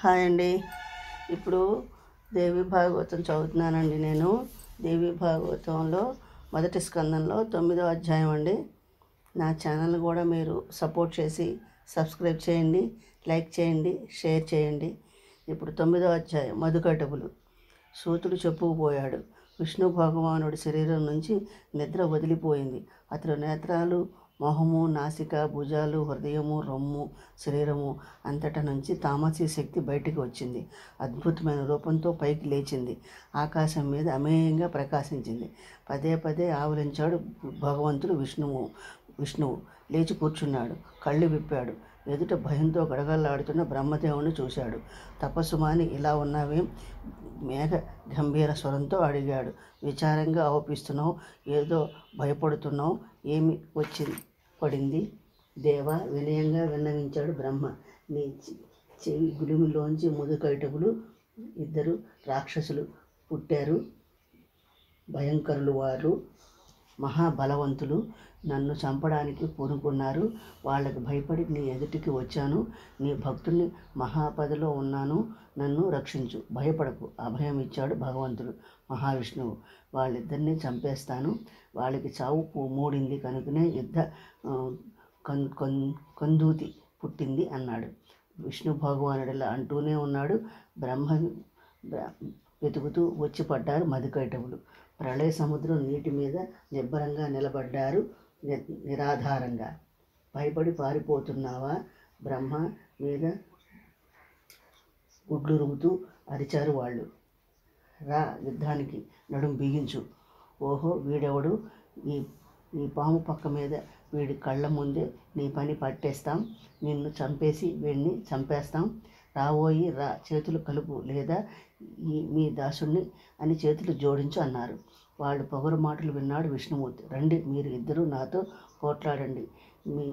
Hi అండి. ఇప్పుడు దేవి భాగవతం చదువుతున్నానండి. నేను దేవి భాగవతంలో మొదటి స్కందంలో 9వ అధ్యాయం అండి. నా ఛానల్ కూడా మీరు సపోర్ట్ చేసి సబ్స్క్రైబ్ చేయండి, లైక్ చేయండి, షేర్ చేయండి. ఇప్పుడు 9వ అధ్యాయం మధుకైటబులు. సూతుడు చెప్పుకుపోయాడు. విష్ణు భగవానుడి శరీరం నుంచి నిద్ర వదిలిపోయింది. అతడు నేత్రాలు, మొహము, నాసిక, భుజాలు, హృదయము, రొమ్ము, శరీరము అంతటా నుంచి తామసీ శక్తి బయటికి వచ్చింది. అద్భుతమైన రూపంతో పైకి లేచింది. ఆకాశం మీద అమేయంగా ప్రకాశించింది. పదే పదే ఆవలించాడు భగవంతుడు. విష్ణువు లేచి కూర్చున్నాడు. కళ్ళు విప్పాడు. ఎదుట భయంతో గడగడలాడుతున్న బ్రహ్మదేవుని చూశాడు. తపస్సుమాని ఇలా ఉన్నావేం? మేఘ గంభీర స్వరంతో అడిగాడు. విచారంగా ఆరోపిస్తున్నావు, ఏదో భయపడుతున్నావు, ఏమి పడింది దేవా? వినయంగా విన్నవించాడు బ్రహ్మ. నీ చెవి గులిమిలోంచి మధుకైటబులు ఇద్దరు రాక్షసులు పుట్టారు. భయంకరులు, వారు మహాబలవంతులు. నన్ను చంపడానికి పూనుకున్నారు. వాళ్ళకి భయపడి నీ ఎదుటికి వచ్చాను. నీ భక్తుని మహాపదలో ఉన్నాను. నన్ను రక్షించు, భయపడకు, అభయం ఇచ్చాడు భగవంతుడు మహావిష్ణువు. వాళ్ళిద్దరినీ చంపేస్తాను. వాళ్ళకి చావు మూడింది కనుకనే యుద్ధ కందూతి పుట్టింది అన్నాడు. విష్ణు భగవానుడిలా అంటూనే ఉన్నాడు. బ్రహ్మ వెతుకుతూ వచ్చి పడ్డారు మధుకైటబులు. ప్రళయ సముద్రం నీటి మీద నిబ్బరంగా నిలబడ్డారు. నిరాధారంగా. భయపడి పారిపోతున్నావా? బ్రహ్మ మీద గుడ్లురుగుతూ అరిచారు వాళ్ళు. రా, యుద్ధానికి నడుం బిగించు. ఓహో, వీడెవడు? ఈ పాము పక్క మీద వీడి కళ్ళ ముందే నీ పని పట్టేస్తాం. నిన్ను చంపేసి వీడిని చంపేస్తాం. రావోయి, రా, చేతులు కలుపు, లేదా మీ దాసుణ్ణి అని చేతులు జోడించు అన్నారు. వాళ్ళు పొగరు మాటలు విన్నాడు విష్ణుమూర్తి. రండి, మీరు ఇద్దరు నాతో పోట్లాడండి, మీ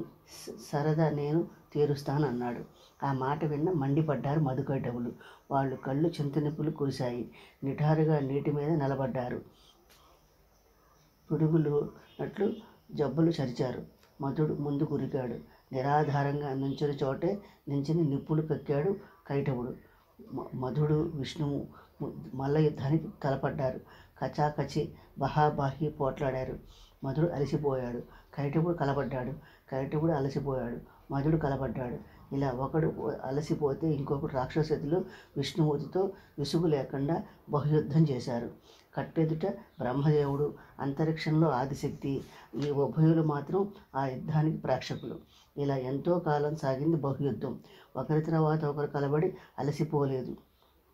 సరదా నేను తీరుస్తానన్నాడు. ఆ మాట విన్న మండిపడ్డారు మధుకైటబులు. వాళ్ళు కళ్ళు చింతనిప్పులు కురిశాయి. నిఠారుగా నీటి మీద నిలబడ్డారు. పిడుగులున్నట్లు జబ్బలు చరిచారు. మధుడు ముందు కురికాడు. నిరాధారంగా నుంచిన చోటే నించుని నిప్పులు కక్కాడు కైటబుడు. మధుడు, విష్ణువు మల్ల యుద్ధానికి తలపడ్డారు. కచాకచి బహాబాహి పోట్లాడారు. మధుడు అలసిపోయాడు. కైటబుడు కలబడ్డాడు. కైటబుడు అలసిపోయాడు. మధుడు కలబడ్డాడు. ఇలా ఒకడు అలసిపోతే ఇంకొకడు రాక్షసులు విష్ణుమూర్తితో విసుగు లేకుండా బహుయుద్ధం చేశారు. కట్టెదుట బ్రహ్మదేవుడు, అంతరిక్షంలో ఆదిశక్తి, ఈ ఉభయులు మాత్రం ఆ యుద్ధానికి ప్రేక్షకులు. ఇలా ఎంతో కాలం సాగింది బహుయుద్ధం. ఒకరి తర్వాత ఒకరు కలబడి అలసిపోలేదు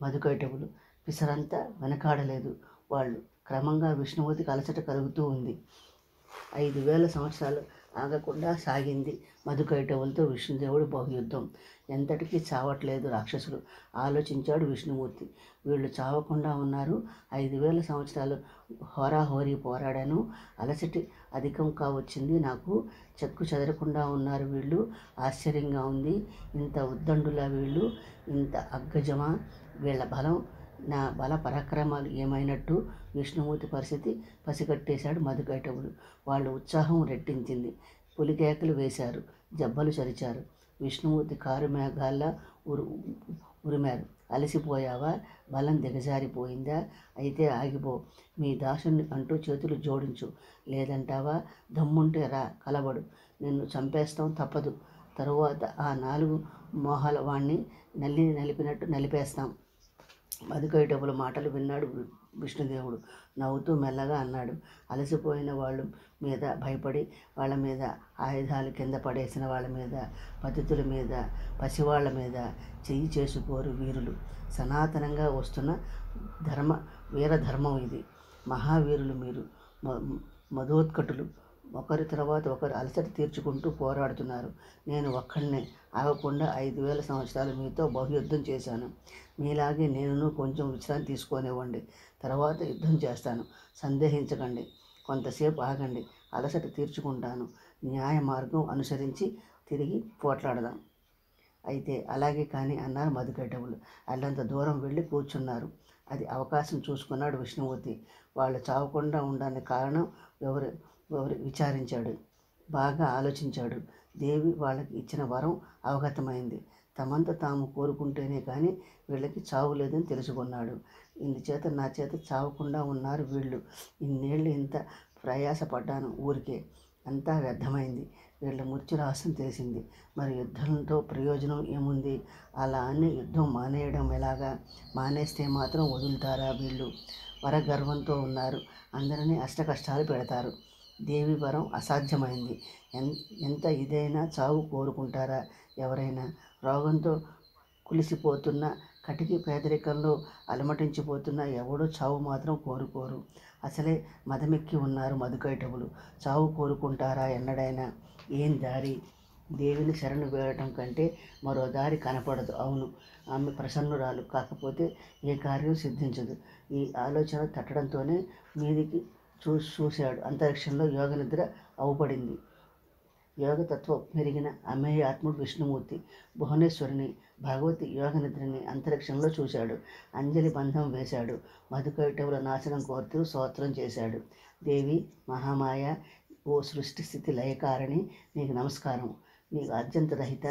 మధుకైటబులు. పిసరంతా వెనకాడలేదు వాళ్ళు. క్రమంగా విష్ణుమూర్తికి అలసట కలుగుతూ ఉంది. 5000 సంవత్సరాలు ఆగకుండా సాగింది మధుకైటబులతో విష్ణుదేవుడు బహుయుద్ధం. ఎంతటికీ చావట్లేదు రాక్షసులు, ఆలోచించాడు విష్ణుమూర్తి. వీళ్ళు చావకుండా ఉన్నారు. 5000 సంవత్సరాలు హోరాహోరీ పోరాడాను. అలసటి అధికం కావచ్చింది నాకు. చెక్కు చెదరకుండా ఉన్నారు వీళ్ళు. ఆశ్చర్యంగా ఉంది. ఇంత ఉద్దండులా వీళ్ళు, ఇంత అగ్గజమా వీళ్ళ బలం? నా బల పరాక్రమాలు ఏమైనట్టు? విష్ణుమూర్తి పరిస్థితి పసిగట్టేశాడు మధుకైటబులు. వాళ్ళ ఉత్సాహం రెట్టించింది. పులికేకలు వేశారు. జబ్బలు చరిచారు. విష్ణుమూర్తి కారు మేఘాల్లా ఉరిమారు. అలసిపోయావా? బలం దిగజారిపోయిందా? అయితే ఆగిపో, మీ దాసుని అంటూ చేతులు జోడించు. లేదంటావా? దమ్ముంటే రా, కలబడు, నిన్ను చంపేస్తాం, తప్పదు. తరువాత ఆ 4 మోహాల వాణ్ణి నలిపినట్టు నలిపేస్తాం. మధుకైటబుల మాటలు విన్నాడు విష్ణుదేవుడు. నవ్వుతూ మెల్లగా అన్నాడు. అలసిపోయిన వాళ్ళ మీద భయపడి, వాళ్ళ మీద ఆయుధాలు కింద పడేసిన వాళ్ళ మీద, పతితుల మీద, పసివాళ్ల మీద చెయ్యి చేసుకోరు వీరులు. సనాతనంగా వస్తున్న వీరధర్మం ఇది. మహావీరులు మీరు, మధోత్కటులు. ఒకరి తర్వాత ఒకరు అలసట తీర్చుకుంటూ పోరాడుతున్నారు. నేను ఒక్కడినే ఆగకుండా 5000 సంవత్సరాలు మీతో బహుయుద్ధం చేశాను. మీలాగే నేను కొంచెం విశ్రాంతి తీసుకోనివ్వండి, తర్వాత యుద్ధం చేస్తాను. సందేహించకండి, కొంతసేపు ఆగండి, అలసట తీర్చుకుంటాను. న్యాయ మార్గం అనుసరించి తిరిగి పోట్లాడదాం. అయితే అలాగే కానీ అన్నారు మధుకైటబులు. అల్లంత దూరం వెళ్ళి కూర్చున్నారు. అది అవకాశం చూసుకున్నాడు విష్ణుమూర్తి. వాళ్ళు చావకుండా ఉండడానికి కారణం ఎవరు విచారించాడు. బాగా ఆలోచించాడు. దేవి వాళ్ళకి ఇచ్చిన వరం అవగతమైంది. తమంత తాము కోరుకుంటేనే కానీ వీళ్ళకి చావు లేదని తెలుసుకున్నాడు. ఇందుచేత నా చేత చావకుండా ఉన్నారు వీళ్ళు. ఇన్నేళ్ళు ఇంత ప్రయాసపడ్డాను ఊరికే, అంతా వ్యర్థమైంది. వీళ్ళ మృత్యురహస్యం తెలిసింది. మరి యుద్ధంతో ప్రయోజనం ఏముంది? అలా అని యుద్ధం మానేయడం ఎలాగా? మానేస్తే మాత్రం వదులుతారా వీళ్ళు? వరగర్వంతో ఉన్నారు. అందరినీ అష్టకష్టాలు పెడతారు. దేవి వరం అసాధ్యమైంది. ఎంత ఇదైనా చావు కోరుకుంటారా ఎవరైనా? రోగంతో కులిసిపోతున్న, కటికి పేదరికంలో అలమటించిపోతున్న ఎవడూ చావు మాత్రం కోరుకోరు. అసలే మదమెక్కి ఉన్నారు మధుకైటవులు. చావు కోరుకుంటారా ఎన్నడైనా? ఏం దారి? దేవిని శరణు వేయటం కంటే మరో దారి కనపడదు. అవును, ఆమె ప్రసన్నురాలు కాకపోతే ఏ కార్యం సిద్ధించదు. ఈ ఆలోచన తట్టడంతోనే మీదికి చూశాడు. అంతరిక్షంలో యోగనిద్ర అవుపడింది. యోగతత్వం మెరిగిన అమేయాత్ముడు విష్ణుమూర్తి భువనేశ్వరిని, భగవతి యోగనిద్రని అంతరిక్షంలో చూశాడు. అంజలి బంధం వేశాడు. మధుకైటవుల నాశనం కోరుతూ స్తోత్రం చేశాడు. దేవి మహామాయ, ఓ సృష్టి స్థితి లయకారిణి, నీకు నమస్కారం. నీకు అత్యంతరహిత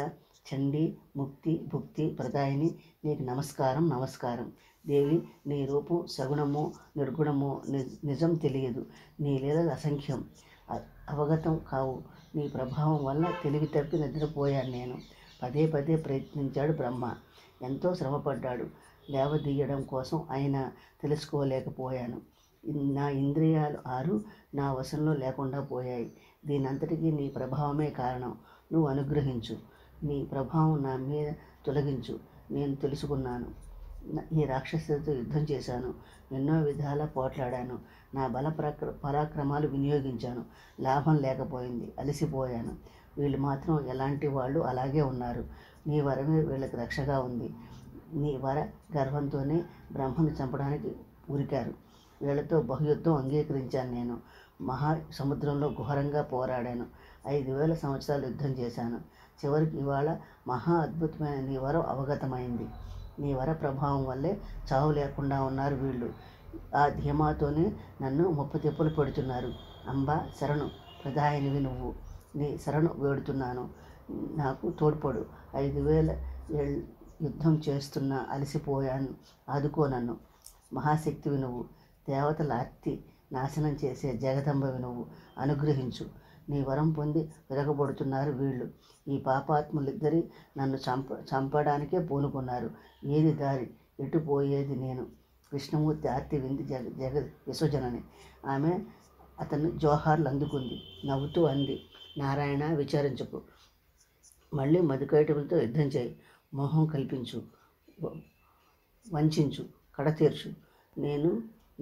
చండీ ముక్తి భుక్తి ప్రదాయిని, నీకు నమస్కారం నమస్కారం. దేవి, నీ రూపం సగుణమో నిర్గుణమో నిజం తెలియదు. నీ లీలలు అసంఖ్యం, అవగతం కావు. నీ ప్రభావం వల్ల తెలివి తప్పి నిద్రపోయాను నేను. పదే పదే ప్రయత్నించాడు బ్రహ్మ. ఎంతో శ్రమపడ్డాడు లేవదీయడం కోసం, అయినా తెలుసుకోలేకపోయాను. నా ఇంద్రియాలు 6 నా వశంలో లేకుండా పోయాయి. దీనంతటికీ నీ ప్రభావమే కారణం. నువ్వు అనుగ్రహించు. నీ ప్రభావం నా మీద తొలగించు. నేను తెలుసుకున్నాను. ఈ రాక్షసులతో యుద్ధం చేశాను. ఎన్నో విధాల పోట్లాడాను. నా పరాక్రమాలు వినియోగించాను. లాభం లేకపోయింది. అలసిపోయాను. వీళ్ళు మాత్రం ఎలాంటి వాళ్ళు అలాగే ఉన్నారు. నీ వరమే వీళ్ళకి రక్షగా ఉంది. నీ వర గర్వంతోనే బ్రహ్మను చంపడానికి ఉరికారు. వీళ్ళతో బహుయుద్ధం అంగీకరించాను నేను. మహాసముద్రంలో ఘోరంగా పోరాడాను. 5000 సంవత్సరాలు యుద్ధం చేశాను. చివరికి ఇవాళ మహా అద్భుతమైన నీ వరం అవగతమైంది. నీ వర ప్రభావం వల్లే చావు లేకుండా ఉన్నారు వీళ్ళు. ఆ ధీమాతోనే నన్ను ముప్పతిప్పలు పెడుతున్నారు. అంబా శరణు, ప్రదాయనివి నువ్వు. నీ శరణు వేడుతున్నాను. నాకు తోడ్పడు. 5000 యుద్ధం చేస్తున్నా అలసిపోయాను. ఆదుకో నన్ను. మహాశక్తివి నువ్వు. దేవతల అత్తి నాశనం చేసే జగదంబవి నువ్వు. అనుగ్రహించు. నీ వరం పొంది విరగబడుతున్నారు వీళ్ళు. ఈ పాపాత్ములిద్దరి నన్ను చంపడానికే పూనుకున్నారు. ఏది దారి? ఎటు పోయేది నేను? కృష్ణమూర్తి ఆర్తి వింది జగ విశ్వజనని. ఆమె అతన్ని జోహార్లు అందుకుంది. నవ్వుతూ అంది, నారాయణ, విచారించకు. మళ్ళీ మధుకైటవులతో యుద్ధం చేయి. మోహం కల్పించు, వంచించు, కడతీర్చు. నేను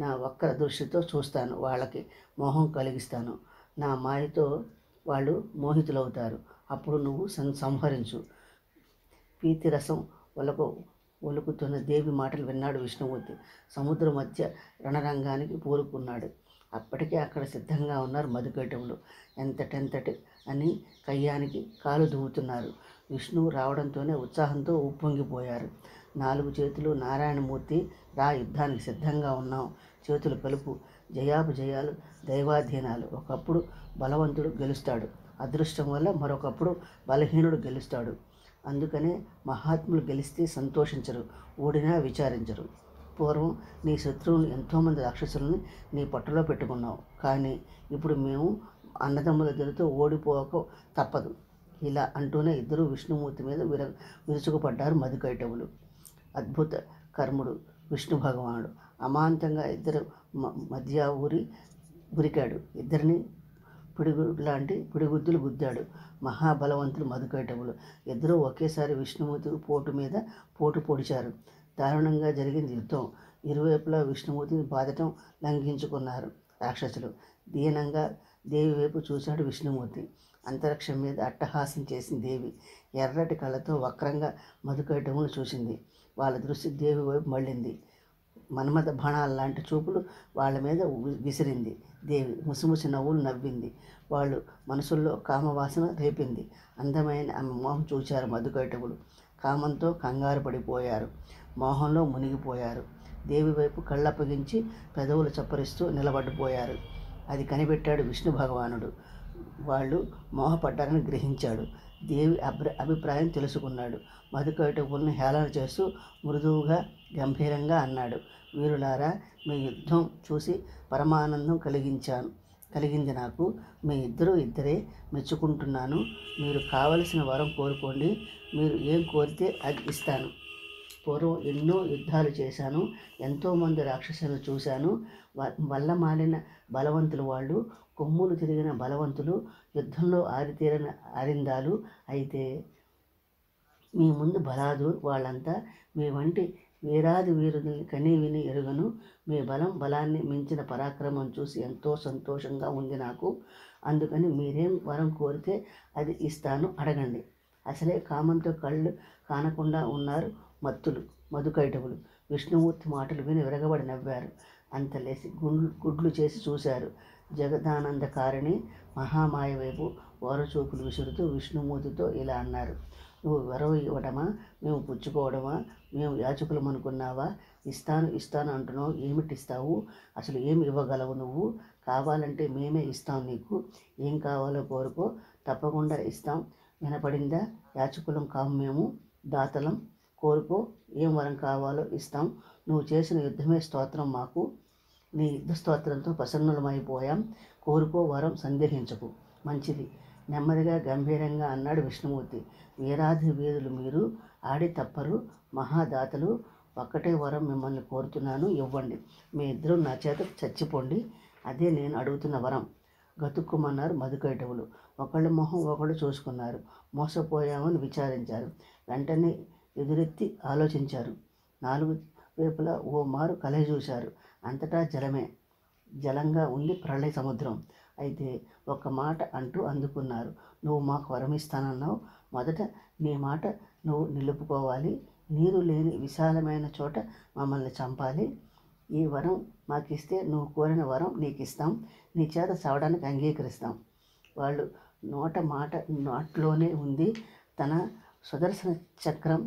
నా వక్ర దృష్టితో చూస్తాను. వాళ్ళకి మోహం కలిగిస్తాను. నా మాయతో వాళ్ళు మోహితులవుతారు. అప్పుడు నువ్వు సంహరించు. పీతిరసం ఒలుకుతున్న దేవి మాటలు విన్నాడు విష్ణుమూర్తి. సముద్రం మధ్య రణరంగానికి పూరుకున్నాడు. అప్పటికే అక్కడ సిద్ధంగా ఉన్నారు మధుకైటవులు. ఎంతటెంతటి అని కయ్యానికి కాలు దువ్వుతున్నారు. విష్ణువు రావడంతోనే ఉత్సాహంతో ఉప్పొంగిపోయారు. 4 చేతులు నారాయణమూర్తి, రా, యుద్ధానికి సిద్ధంగా ఉన్నాం. చేతులు కలుపు. జయాపజయాలు దైవాధీనాలు. ఒకప్పుడు బలవంతుడు గెలుస్తాడు. అదృష్టం వల్ల మరొకప్పుడు బలహీనుడు గెలుస్తాడు. అందుకనే మహాత్ములు గెలిస్తే సంతోషించరు, ఓడినా విచారించరు. పూర్వం నీ శత్రువులు ఎంతోమంది రాక్షసులని నీ పట్టులో పెట్టుకున్నావు. కానీ ఇప్పుడు మేము అన్నదమ్ములిద్దరితో ఓడిపోక తప్పదు. ఇలా అంటూనే ఇద్దరు విష్ణుమూర్తి మీద విరుచుకుపడ్డారు మధుకైటవులు. అద్భుత కర్ముడు విష్ణు భగవానుడు అమాంతంగా ఇద్దరు మధ్య ఉరికాడు. ఇద్దరిని పిడిగుద్దులు గుద్దాడు. మహాబలవంతులు మధుకైటవులు. ఇద్దరూ ఒకేసారి విష్ణుమూర్తి పోటు పొడిచారు. దారుణంగా జరిగింది యుద్ధం. ఇరువైపులా విష్ణుమూర్తిని బాధటం లంఘించుకున్నారు రాక్షసులు. దీనంగా దేవి వైపు చూశాడు విష్ణుమూర్తి. అంతరిక్షం మీద అట్టహాసం చేసింది దేవి. ఎర్రటి కళ్ళతో వక్రంగా మధుకైటవులు చూసింది. వాళ్ళ దృష్టి దేవి వైపు మళ్ళింది. మన్మథ బాణాల్లాంటి చూపులు వాళ్ళ మీద విసిరింది దేవి. ముసిముసి నవ్వులు నవ్వింది. వాళ్ళు మనసుల్లో కామవాసన రేపింది. అందమైన ఆమె మోహం చూశారు మధుకైటవులు. కామంతో కంగారు పడిపోయారు. మోహంలో మునిగిపోయారు. దేవి వైపు కళ్ళప్పగించి పెదవులు చప్పరిస్తూ నిలబడిపోయారు. అది కనిపెట్టాడు విష్ణు భగవానుడు. వాళ్ళు మోహపడ్డారని గ్రహించాడు. దేవి అభిప్రాయం తెలుసుకున్నాడు. మధుకైటపులను హేళన చేస్తూ మృదువుగా గంభీరంగా అన్నాడు, వీరులారా, మీ యుద్ధం చూసి పరమానందం కలిగింది నాకు. మీ ఇద్దరే మెచ్చుకుంటున్నాను. మీరు కావలసిన వరం కోరుకోండి. మీరు ఏం కోరితే అది ఇస్తాను. పూర్వం ఎన్నో యుద్ధాలు చేశాను. ఎంతోమంది రాక్షసులను చూశాను. వల్ల మాలిన బలవంతులు వాళ్ళు, కొమ్ములు తిరిగిన బలవంతులు, యుద్ధంలో ఆరితేరిన అరిందాలు. అయితే మీ ముందు బలాదూర్ వాళ్ళంతా. మీ వంటి వీరాది వీరుల్ని కనీ విని ఎరుగను. మీ బలాన్ని మించిన పరాక్రమం చూసి ఎంతో సంతోషంగా ఉంది నాకు. అందుకని మీరేం వరం కోరితే అది ఇస్తాను, అడగండి. అసలే కామంతో కళ్ళు కానకుండా ఉన్నారు మధుకైటవులు. విష్ణుమూర్తి మాటలు విని విరగబడి నవ్వారు. అంత లేసి గుడ్లు చేసి చూశారు. జగదానందకారిణి మహామాయ వైపు ఓరచూపులు విసురుతూ విష్ణుమూర్తితో ఇలా అన్నారు, నువ్వు వరం ఇవ్వడమా, మేము పుచ్చుకోవడమా? మేము యాచకులం అనుకున్నావా? ఇస్తాను అంటున్నావు. ఏమిటిస్తావు? అసలు ఏమి ఇవ్వగలవు నువ్వు? కావాలంటే మేమే ఇస్తాం నీకు. ఏం కావాలో కోరుకో, తప్పకుండా ఇస్తాం. వినపడిందా? యాచకులం కాము మేము, దాతలం. కోరుకో, ఏం వరం కావాలో ఇస్తాం. నువ్వు చేసిన యుద్ధమే స్తోత్రం మాకు. నీ యుద్ధ స్తోత్రంతో ప్రసన్నులమైపోయాం. కోరుకో వరం, సందేహించకు. మంచిది, నెమ్మదిగా గంభీరంగా అన్నాడు విష్ణుమూర్తి. వీరాధి వీరులు మీరు, ఆడి తప్పరు, మహాదాతలు. ఒక్కటే వరం మిమ్మల్ని కోరుతున్నాను, ఇవ్వండి. మీ ఇద్దరు నా చేత చచ్చిపోండి. అదే నేను అడుగుతున్న వరం. గతుక్కుమన్నారు మధుకైటవులు. ఒకళ్ళ మొహం ఒకళ్ళు చూసుకున్నారు. మోసపోయామని విచారించారు. వెంటనే ఎదురెత్తి ఆలోచించారు. 4 వైపులా ఓ మారు కలయి చూశారు. అంతటా జలంగా ఉంది ప్రళయ సముద్రం. అయితే ఒక్క మాట అంటూ అందుకున్నారు. నువ్వు మాకు వరమిస్తానన్నావు. మొదట నీ మాట నువ్వు నిలుపుకోవాలి. నీరు లేని విశాలమైన చోట మమ్మల్ని చంపాలి. ఈ వరం మాకిస్తే నువ్వు కోరిన వరం నీకిస్తాం. నీ చేత చావడానికి అంగీకరిస్తాం. వాళ్ళు నోట్లోనే ఉంది. తన సుదర్శన చక్రం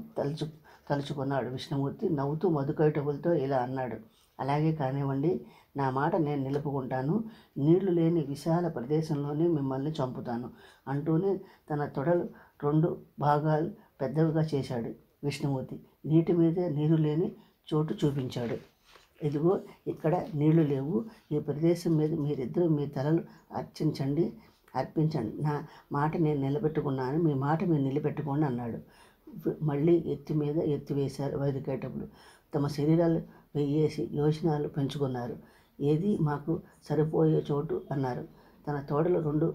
తలుచుకున్నాడు విష్ణుమూర్తి. నవ్వుతూ మధుకైటవులతో ఇలా అన్నాడు, అలాగే కానివ్వండి, నా మాట నేను నిలుపుకుంటాను. నీళ్లు లేని విశాల ప్రదేశంలోనే మిమ్మల్ని చంపుతాను అంటూనే తన తొడలు 2 భాగాలు పెద్దవిగా చేశాడు విష్ణుమూర్తి. నీటి మీదే నీరు లేని చోటు చూపించాడు. ఇదిగో ఇక్కడ నీళ్లు లేవు. ఈ ప్రదేశం మీద మీరిద్దరూ మీ తలలు అర్పించండి. నా మాట నేను నిలబెట్టుకున్నాను. మీ మాట మీరు నిలబెట్టుకోండి అన్నాడు. మళ్ళీ ఎత్తివేశారు వైదికేటప్పుడు. తమ శరీరాలు 1000 యోజనాలు పెంచుకున్నారు. ఏది మాకు సరిపోయే చోటు అన్నారు. తన తోడలు 2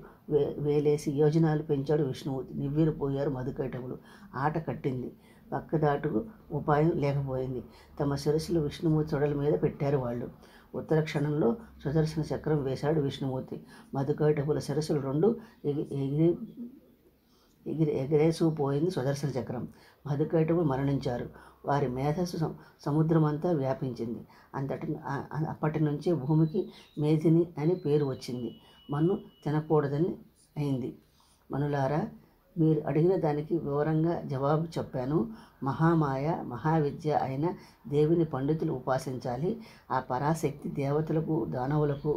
వేలేసి యోజనాలు పెంచాడు విష్ణుమూర్తి. నివ్వెరపోయారు మధుకైటవులు. ఆట కట్టింది. పక్కదాటుకు ఉపాయం లేకపోయింది. తమ శిరస్సులు విష్ణుమూర్తి తొడల మీద పెట్టారు వాళ్ళు. ఉత్తర క్షణంలో సుదర్శన చక్రం వేశాడు విష్ణుమూర్తి. మధుకైటవుల శిరస్సులు 2 ఎగిరేసుకుపోయింది సుదర్శన చక్రం. మధుకైటవులు మరణించారు. వారి మేధస్సు సముద్రమంతా వ్యాపించింది. అప్పటి నుంచే భూమికి మేధిని అని పేరు వచ్చింది. మన్ను తినకూడదని అయింది. మనులారా, మీరు అడిగిన దానికి వివరంగా జవాబు చెప్పాను. మహామాయ, మహావిద్య అయిన దేవిని పండితులు ఉపాసించాలి. ఆ పరాశక్తి దేవతలకు, దానవులకు,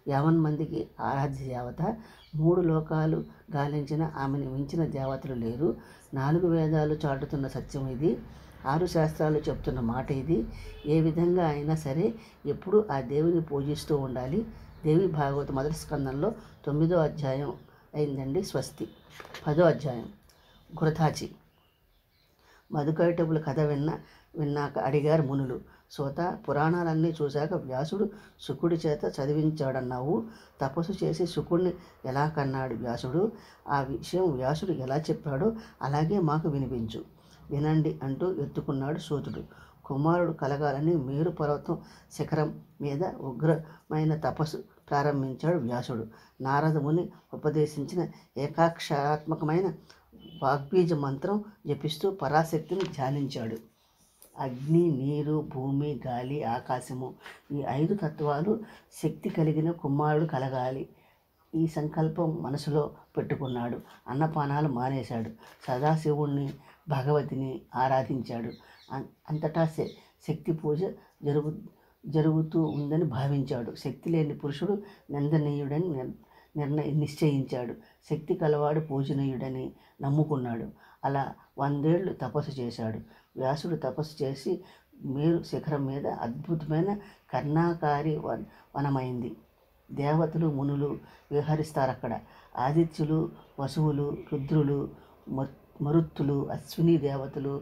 50 మందికి ఆరాధ్య దేవత. 3 లోకాలు గాలించిన ఆమెను మించిన దేవతలు లేరు. 4 వేదాలు చాటుతున్న సత్యం ఇది. 6 శాస్త్రాలు చెప్తున్న మాట ఇది. ఏ విధంగా అయినా సరే ఎప్పుడూ ఆ దేవిని పూజిస్తూ ఉండాలి. దేవి భాగవత మొదటి స్కందంలో 9వ అధ్యాయం అయిందండి. స్వస్తి. 10వ అధ్యాయం. ఘృతాచి. మధుకైటవుల కథ విన్నాక అడిగారు మునులు. సోత, పురాణాలన్నీ చూశాక వ్యాసుడు శుకుడి చేత చదివించాడన్నావు. తపస్సు చేసి శుకుడిని ఎలా కన్నాడు వ్యాసుడు? ఆ విషయం వ్యాసుడు ఎలా చెప్పాడో అలాగే మాకు వినిపించు. వినండి అంటూ ఎత్తుకున్నాడు సూతుడు. కుమారుడు కలగాలని మేరు పర్వతం శిఖరం మీద ఉగ్రమైన తపస్సు ప్రారంభించాడు వ్యాసుడు. నారదముని ఉపదేశించిన ఏకాక్షరాత్మకమైన వాగ్బీజ మంత్రం జపిస్తూ పరాశక్తిని ధ్యానించాడు. అగ్ని, నీరు, భూమి, గాలి, ఆకాశము, ఈ 5 తత్వాలు శక్తి కలిగిన కుమారుడు కలగాలి. ఈ సంకల్పం మనసులో పెట్టుకున్నాడు. అన్నపానాలు మానేశాడు. సదాశివుణ్ణి, భగవతిని ఆరాధించాడు. అంతటా శక్తి పూజ జరుగుతూ ఉందని భావించాడు. శక్తి లేని పురుషుడు నిందనీయుడని నిశ్చయించాడు. శక్తి కలవాడు పూజనీయుడని నమ్ముకున్నాడు. అలా 100 ఏళ్ళు తపస్సు చేశాడు. వ్యాసుడు తపస్సు చేసి మేరు శిఖరం మీద అద్భుతమైన కర్ణాకారి వనమైంది. దేవతలు మునులు విహరిస్తారు అక్కడ. ఆదిత్యులు, వసువులు, రుద్రులు, మరుత్తులు, అశ్విని దేవతలు,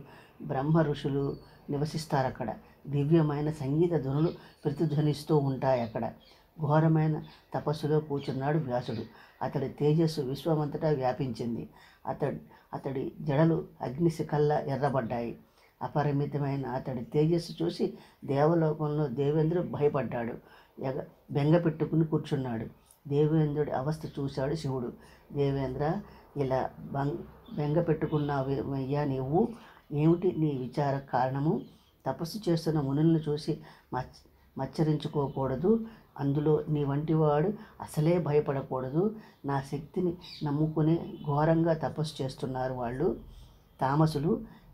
బ్రహ్మ ఋషులు నివసిస్తారు అక్కడ. దివ్యమైన సంగీత ధ్వనులు ప్రతిధ్వనిస్తూ ఉంటాయి అక్కడ. ఘోరమైన తపస్సులో కూర్చున్నాడు వ్యాసుడు. అతడి తేజస్సు విశ్వమంతటా వ్యాపించింది. అతడి జడలు అగ్నిశిఖల్లా ఎర్రబడ్డాయి. అపరిమితమైన అతడి తేజస్సు చూసి దేవలోకంలో దేవేంద్రుడు భయపడ్డాడు. బెంగ పెట్టుకుని కూర్చున్నాడు. దేవేంద్రుడి అవస్థ చూశాడు శివుడు. దేవేంద్ర, ఇలా బెంగ పెట్టుకున్నావయ్యా నీవు? ఏమిటి నీ విచార కారణము? తపస్సు చేస్తున్న మునులను చూసి మచ్చరించుకోకూడదు. అందులో నీ వంటివాడు అసలే భయపడకూడదు. నా శక్తిని నమ్ముకునే ఘోరంగా తపస్సు చేస్తున్నారు వాళ్ళు. తామసులు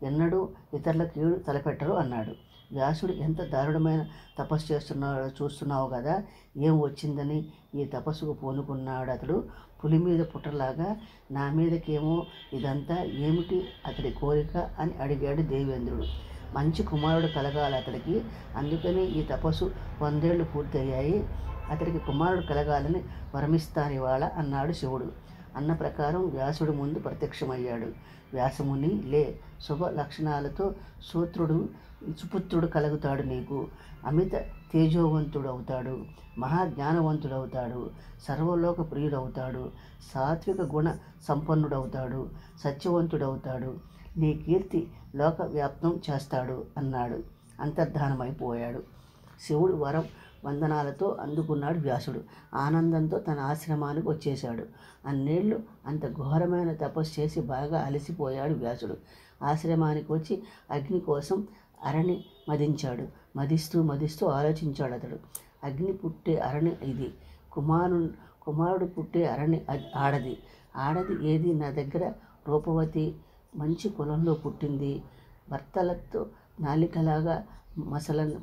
ఎన్నడూ ఇతరుల కీడు తలపెట్టరు అన్నాడు. వ్యాసుడు ఎంత దారుణమైన తపస్సు చేస్తున్నాడో చూస్తున్నావు కదా. ఏం వచ్చిందని ఈ తపస్సుకు పూనుకున్నాడు అతడు. పులి మీద పుట్టలాగా నా మీదకేమో ఇదంతా ఏమిటి అతడి కోరిక అని అడిగాడు దేవేంద్రుడు. మంచి కుమారుడు కలగాలి అతడికి, అందుకని ఈ తపస్సు 100 ఏళ్ళు పూర్తయ్యాయి. అతడికి కుమారుడు కలగాలని వరమిస్తాను ఇవాళ అన్నాడు శివుడు. అన్న ప్రకారం వ్యాసుడు ముందు ప్రత్యక్షమయ్యాడు. వ్యాసముని, లే, శుభ లక్షణాలతో సుపుత్రుడు కలుగుతాడు నీకు. అమిత తేజోవంతుడవుతాడు, మహాజ్ఞానవంతుడవుతాడు, సర్వలోక ప్రియుడవుతాడు, సాత్విక గుణ సంపన్నుడవుతాడు, సత్యవంతుడవుతాడు. నీ కీర్తి లోకవ్యాప్తం చేస్తాడు అన్నాడు. అంతర్ధానమైపోయాడు. శివుడు వరం వందనాలతో అందుకున్నాడు వ్యాసుడు. ఆనందంతో తన ఆశ్రమానికి వచ్చేశాడు. అన్నేళ్ళు అంత ఘోరమైన తపస్సు చేసి బాగా అలసిపోయాడు వ్యాసుడు. ఆశ్రమానికి వచ్చి అగ్ని కోసం అరణి మదించాడు. మదిస్తూ ఆలోచించాడు అతడు. అగ్ని పుట్టే అరణి ఇది, కుమారుడు పుట్టే అరణి ఆడది ఏది? నా దగ్గర రూపవతి మంచి కులంలో పుట్టింది. భర్తలతో నాలికలాగా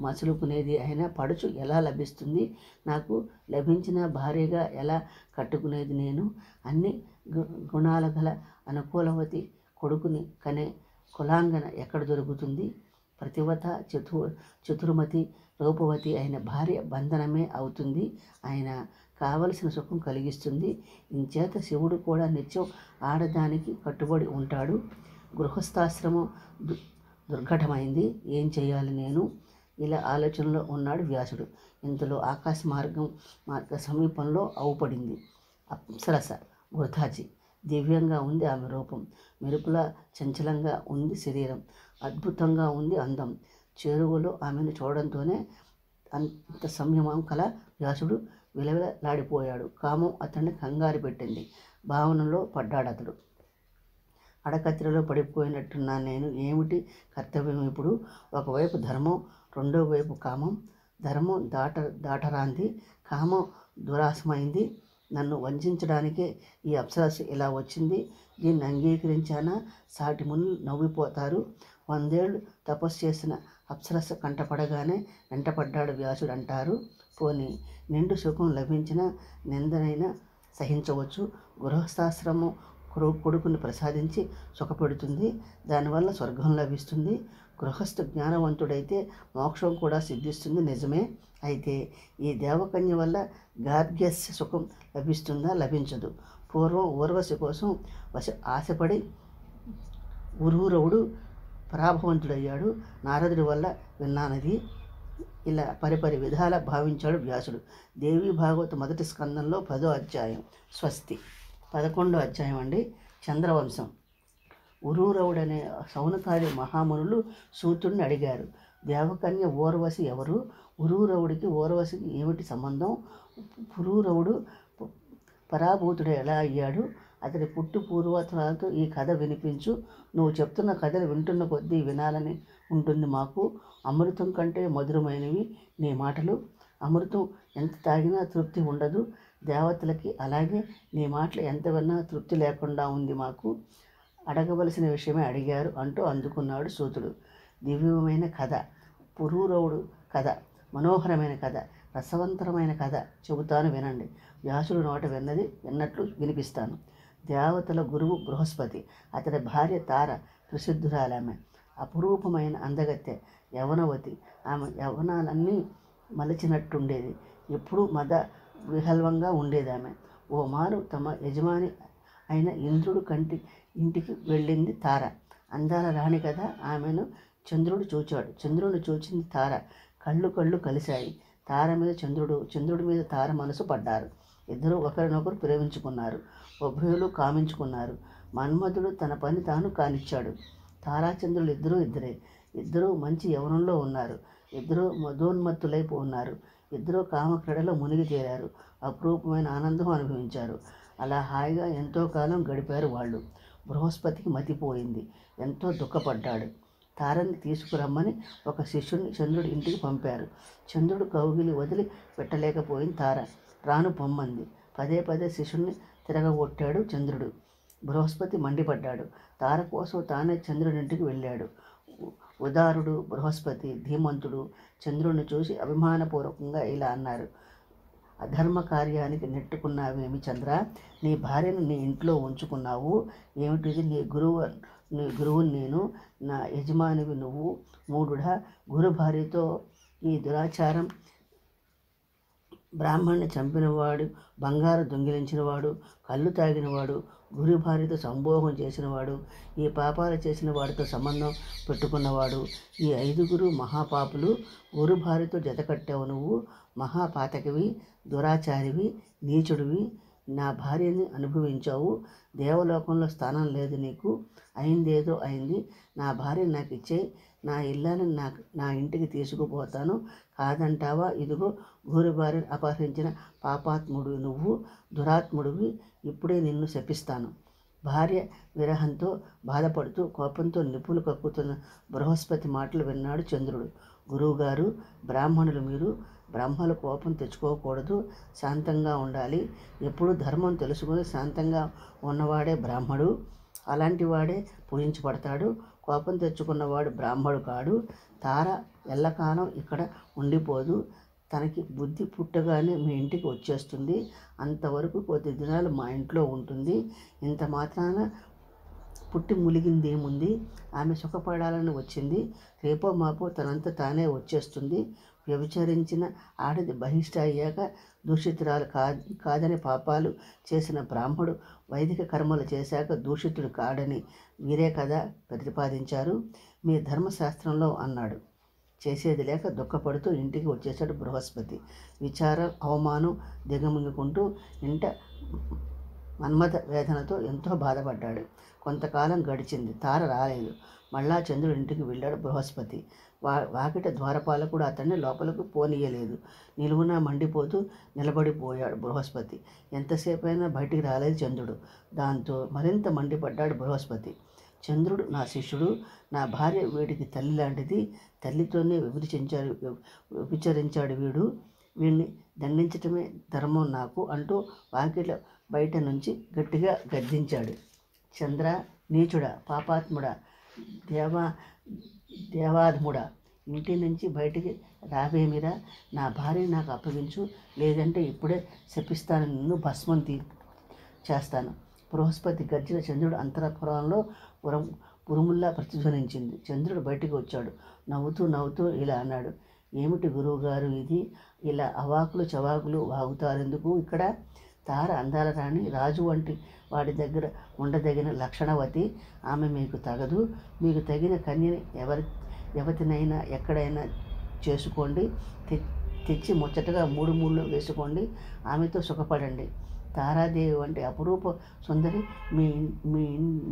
మసలుకునేది అయినా పడుచు ఎలా లభిస్తుంది నాకు? లభించిన భార్యగా ఎలా కట్టుకునేది నేను? అన్ని గుణాల గల అనుకూలవతి కొడుకుని కనే కులాంగన ఎక్కడ దొరుకుతుంది? ప్రతివత చతుర్మతి రూపవతి అయిన భార్య బంధనమే అవుతుంది. ఆయన కావలసిన సుఖం కలిగిస్తుంది. ఇంచేత శివుడు కూడా నిత్యం ఆడదానికి కట్టుబడి ఉంటాడు. గృహస్థాశ్రమం దుర్ఘటమైంది. ఏం చేయాలి నేను? ఇలా ఆలోచనలో ఉన్నాడు వ్యాసుడు. ఇంతలో ఆకాశ మార్గ సమీపంలో అవుపడింది అప్సరస వృధాచి. దివ్యంగా ఉంది ఆమె రూపం. మెరుపులా చంచలంగా ఉంది శరీరం. అద్భుతంగా ఉంది అందం. చేరువలో ఆమెను చూడడంతోనే అంత సంయమం కల వ్యాసుడు విలవిలలాడిపోయాడు. కామం అతన్ని కంగారు పెట్టింది. భావనలో పడ్డాడు అతడు. అడకత్తిలో పడిపోయినట్టున్నా నేను. ఏమిటి కర్తవ్యం ఇప్పుడు? ఒకవైపు ధర్మం, రెండో వైపు కామం. ధర్మం దాటరాంది, కామం దురాశమైంది. నన్ను వంచడానికే ఈ అప్సరస్సు ఇలా వచ్చింది. దీన్ని అంగీకరించానా? సాటి మునులు నవ్విపోతారు. 100 ఏళ్ళు తపస్సు చేసిన అప్సరస్సు కంటపడగానే వెంటపడ్డాడు వ్యాసుడు అంటారు. పోనీ నిండు సుఖం లభించిన నిందనైనా సహించవచ్చు. గృహస్థాశ్రమం కొడుకుని ప్రసాదించి సుఖపెడుతుంది. దానివల్ల స్వర్గం లభిస్తుంది. గృహస్థ జ్ఞానవంతుడైతే మోక్షం కూడా సిద్ధిస్తుంది. నిజమే. అయితే ఈ దేవకన్య వల్ల గార్గ్యస్య సుఖం లభిస్తుందా? లభించదు. పూర్వం ఊర్వశి కోసం ఆశపడి ఉరూరవుడు పరాభవంతుడయ్యాడు. నారదుడి వల్ల విన్నానది. ఇలా పరిపరి విధాల భావించాడు వ్యాసుడు. దేవి భాగవత మొదటి స్కందంలో 10వ అధ్యాయం. స్వస్తి. 11వ అధ్యాయం అండి. చంద్రవంశం. ఉరూరవుడనే సౌనకాది మహామునులు సూతుడిని అడిగారు, దేవకన్య ఊర్వశి ఎవరు? ఉరూరవుడికి ఊర్వశికి ఏమిటి సంబంధం? పురూరవుడు పరాభూతుడు ఎలా అయ్యాడు? అతడి పుట్టు పూర్వోత్తరాలతో ఈ కథ వినిపించు. నువ్వు చెప్తున్న కథలు వింటున్న కొద్దీ వినాలని ఉంటుంది మాకు. అమృతం కంటే మధురమైనవి నీ మాటలు. అమృతం ఎంత తాగినా తృప్తి ఉండదు దేవతలకి, అలాగే నీ మాటలు ఎంత విన్నా తృప్తి లేకుండా ఉంది మాకు. అడగవలసిన విషయమే అడిగారు అంటూ అందుకున్నాడు సూతుడు. దివ్యమైన కథ, పురూరవుడు కథ, మనోహరమైన కథ. రసవంతరమైన కథ చెబుతాను వినండి. వ్యాసుడు నోట విన్నట్లు వినిపిస్తాను. దేవతల గురువు బృహస్పతి, అతడి భార్య తార ప్రసిద్ధురాలామె. అపురూపమైన అందగత్తె, యవనవతి. ఆమె యవనాలన్నీ మలచినట్టుండేది. ఎప్పుడూ మద విహల్వంగా ఉండేదామె. ఓ మారు తమ యజమాని అయిన ఇంద్రుడు ఇంటికి వెళ్ళింది తార. అందాల రాణి కదా, ఆమెను చంద్రుడు చూచాడు. చంద్రుడిని చూచింది తార. కళ్ళు కలిశాయి. తార మీద చంద్రుడి మీద తార మనసు పడ్డారు. ఇద్దరూ ఒకరినొకరు ప్రేమించుకున్నారు. ఉభయులు కామించుకున్నారు. మన్మధుడు తన పని తాను కానిచ్చాడు. తారాచంద్రులు ఇద్దరే. ఇద్దరూ మంచి యవనంలో ఉన్నారు. ఇద్దరూ మధోన్మత్తులై ఉన్నారు. ఇద్దరూ కామక్రీడలో మునిగి తేలారు. అపురూపమైన ఆనందం అనుభవించారు. అలా హాయిగా ఎంతో కాలం గడిపారు వాళ్ళు. బృహస్పతికి మతిపోయింది. ఎంతో దుఃఖపడ్డాడు. తారని తీసుకురమ్మని ఒక శిష్యుడిని చంద్రుడి ఇంటికి పంపారు. చంద్రుడు కౌగిలి వదిలి పెట్టలేకపోయింది తార. రాను పొమ్మంది. పదే శిష్యుడిని తిరగగొట్టాడు చంద్రుడు. బృహస్పతి మండిపడ్డాడు. తార కోసం తానే చంద్రుడింటికి వెళ్ళాడు. ఉదారుడు బృహస్పతి, ధీమంతుడు, చంద్రుడిని చూసి అభిమానపూర్వకంగా ఇలా అన్నారు. అధర్మ కార్యానికి నెట్టుకున్నావేమి చంద్ర? నీ భార్యను నీ ఇంట్లో ఉంచుకున్నావు ఏమిటిది? నీ గురువుని నేను, నా యజమానివి నువ్వు. మూఢుడా! గురు భార్యతో ఈ దురాచారం! బ్రాహ్మణ్ణి చంపినవాడు, బంగారు దొంగిలించినవాడు, కళ్ళు తాగినవాడు, గురు భార్యతో సంభోగం చేసినవాడు, ఈ పాపాలు చేసిన వాడితో సంబంధం పెట్టుకున్నవాడు, ఈ 5గురు మహాపాపులు. గురు భార్యతో జతకట్టావు నువ్వు. మహాపాతకివి, దురాచారివి, నీచుడివి. నా భార్యని అనుభవించావు. దేవలోకంలో స్థానం లేదు నీకు. అయిందేదో అయింది. నా భార్యని నాకు ఇచ్చేయి. నా ఇల్లాన్ని నా ఇంటికి తీసుకుపోతాను. కాదంటావా? ఇదిగో గురు భార్యను అపహరించిన పాపాత్ముడు నువ్వు, దురాత్ముడివి. ఇప్పుడే నిన్ను శపిస్తాను. భార్య విరహంతో బాధపడుతూ కోపంతో నిప్పులు కక్కుతున్న బృహస్పతి మాటలు విన్నాడు చంద్రుడు. గురువుగారు, బ్రాహ్మణులు మీరు. బ్రహ్మలు కోపం తెచ్చుకోకూడదు, శాంతంగా ఉండాలి. ఎప్పుడు ధర్మం తెలుసుకుని శాంతంగా ఉన్నవాడే బ్రాహ్మడు. అలాంటి వాడే పూజించబడతాడు. కోపం తెచ్చుకున్నవాడు బ్రాహ్మడు కాడు. తార ఎల్లకాలం ఇక్కడ ఉండిపోదు. తనకి బుద్ధి పుట్టగానే మీ ఇంటికి వచ్చేస్తుంది. అంతవరకు కొద్ది దినాలు మా ఇంట్లో ఉంటుంది. ఇంత మాత్రాన పుట్టి ములిగిందేముంది? ఆమె సుఖపడాలని వచ్చింది. రేపో మాపో తనంత తానే వచ్చేస్తుంది. వ్యభిచరించిన ఆడది బహిష్ట అయ్యాక దూషితురాలు కాదని పాపాలు చేసిన బ్రాహ్మడు వైదిక కర్మలు చేశాక దూషితుడు కాడని వీరే కదా ప్రతిపాదించారు మీ ధర్మశాస్త్రంలో అన్నాడు. చేసేది లేక దుఃఖపడుతూ ఇంటికి వచ్చేశాడు బృహస్పతి. విచారం, అవమానం దిగమింగుకుంటూ ఇంట మన్మథ వేదనతో ఎంతో బాధపడ్డాడు. కొంతకాలం గడిచింది. తార రాలేదు. మళ్ళా చంద్రుడి ఇంటికి వెళ్ళాడు బృహస్పతి. వాకిట ద్వారపాలకుడు అతన్ని లోపలకు పోనీయలేదు. నిలువున మండిపోతూ నిలబడిపోయాడు బృహస్పతి. ఎంతసేపైనా బయటికి రాలేదు చంద్రుడు. దాంతో మరింత మండిపడ్డాడు బృహస్పతి. చంద్రుడు నా శిష్యుడు. నా భార్య వీడికి తల్లి లాంటిది. తల్లితోనే వ్యభిచరించాడు వీడు. వీడిని దండించటమే ధర్మం నాకు అంటూ వాకిట బయట నుంచి గట్టిగా గద్దించాడు. చంద్ర, నీచుడా, పాపాత్ముడా, దేవాధముడా, ఇంటి నుంచి బయటికి రావేమిరా? నా భార్య నాకు అప్పగించు, లేదంటే ఇప్పుడే శపిస్తాను, నిన్ను భస్మం చేస్తాను. బృహస్పతి గర్జన చంద్రుడు అంతఃపురంలో ఉరుముల్లా ప్రతిధ్వనించింది. చంద్రుడు బయటికి వచ్చాడు. నవ్వుతూ ఇలా అన్నాడు. ఏమిటి గురువుగారు ఇది? ఇలా అవాకులు చవాకులు వాగుతారెందుకు ఇక్కడ? తార అందాల రాణి, రాజు వంటి వాడి దగ్గర ఉండదగిన లక్షణవతి. ఆమె మీకు తగదు. మీకు తగిన కన్యని ఎవరినైనా ఎక్కడైనా చేసుకోండి. తెచ్చి ముచ్చటగా 3 మూళ్ళు వేసుకోండి. ఆమెతో సుఖపడండి. తారాదేవి వంటి అపురూప సుందరి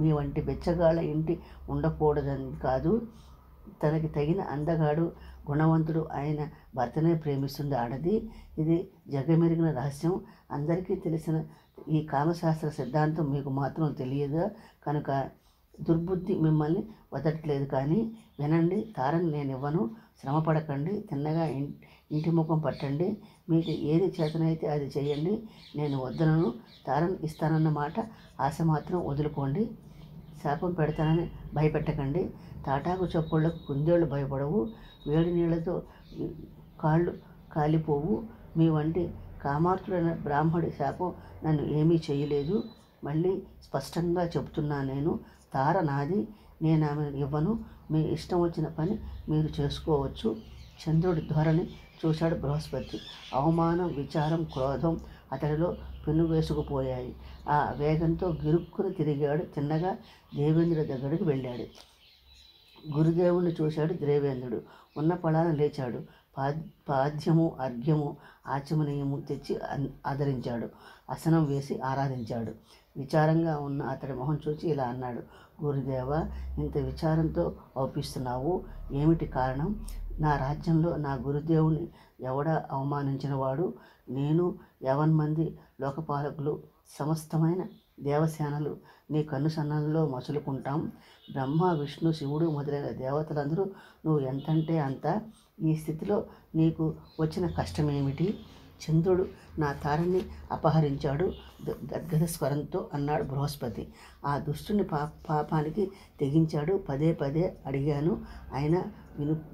మీ వంటి బెచ్చగాళ్ళ ఇంటి ఉండకూడదని కాదు. తనకి తగిన అందగాడు, గుణవంతుడు అయిన భర్తనే ప్రేమిస్తుంది ఆడది. ఇది జగమెరిగిన రహస్యం. అందరికీ తెలిసిన ఈ కామశాస్త్ర సిద్ధాంతం మీకు మాత్రం తెలియదు కనుక దుర్బుద్ధి మిమ్మల్ని వదలట్లేదు. కానీ వినండి, తారని నేను ఇవ్వను. శ్రమపడకండి. తిన్నగా ఇంటి ముఖం పట్టండి. మీకు ఏది చేతనైతే అది చేయండి. నేను వద్దనను. తారని ఇస్తానన్న మాట ఆశ మాత్రం వదులుకోండి. శాపం పెడతానని భయపెట్టకండి. తాటాకు చప్పుళ్లకు కుందేళ్లు భయపడవు. వేడి నీళ్లతో కాలిపోవు. మీ వంటి కామార్తుడైన బ్రాహ్మడి శాపం నన్ను ఏమీ చేయలేదు. మళ్ళీ స్పష్టంగా చెబుతున్నా, నేను తార నాది, నేను ఆమెను ఇవ్వను. మీ ఇష్టం వచ్చిన పని మీరు చేసుకోవచ్చు. చంద్రుడి ధోరణి చూశాడు బృహస్పతి. అవమానం, విచారం, క్రోధం అతడిలో పెనువేసుకుపోయాయి. ఆ వేగంతో గిరుక్కుని తిరిగాడు. తిన్నగా దేవేంద్రుడి దగ్గరికి వెళ్ళాడు. గురుదేవుణ్ణి చూశాడు దేవేంద్రుడు. ఉన్న పళాన లేచాడు. పాద్యము, అర్ఘ్యము, ఆచమనీయము తెచ్చి ఆదరించాడు. ఆసనం వేసి ఆరాధించాడు. విచారంగా ఉన్న అతడి మొహం చూసి ఇలా అన్నాడు, గురుదేవ, ఇంత విచారంతో అవుపిస్తున్నావు, ఏమిటి కారణం? నా రాజ్యంలో నా గురుదేవుని ఎవడ అవమానించినవాడు? నేను, యవన్మంది లోకపాలకులు, సమస్తమైన దేవసేనలు నీ కన్నుసన్నల్లో మసులుకుంటాం. బ్రహ్మ, విష్ణు, శివుడు మొదలైన దేవతలందరూ నువ్వు ఎంతంటే అంత. ఈ స్థితిలో నీకు వచ్చిన కష్టమేమిటి? చంద్రుడు నా తారని అపహరించాడు గద్గద స్వరంతో అన్నాడు బృహస్పతి. ఆ దుష్టుని పాపానికి తెగించాడు. పదే పదే అడిగాను, అయినా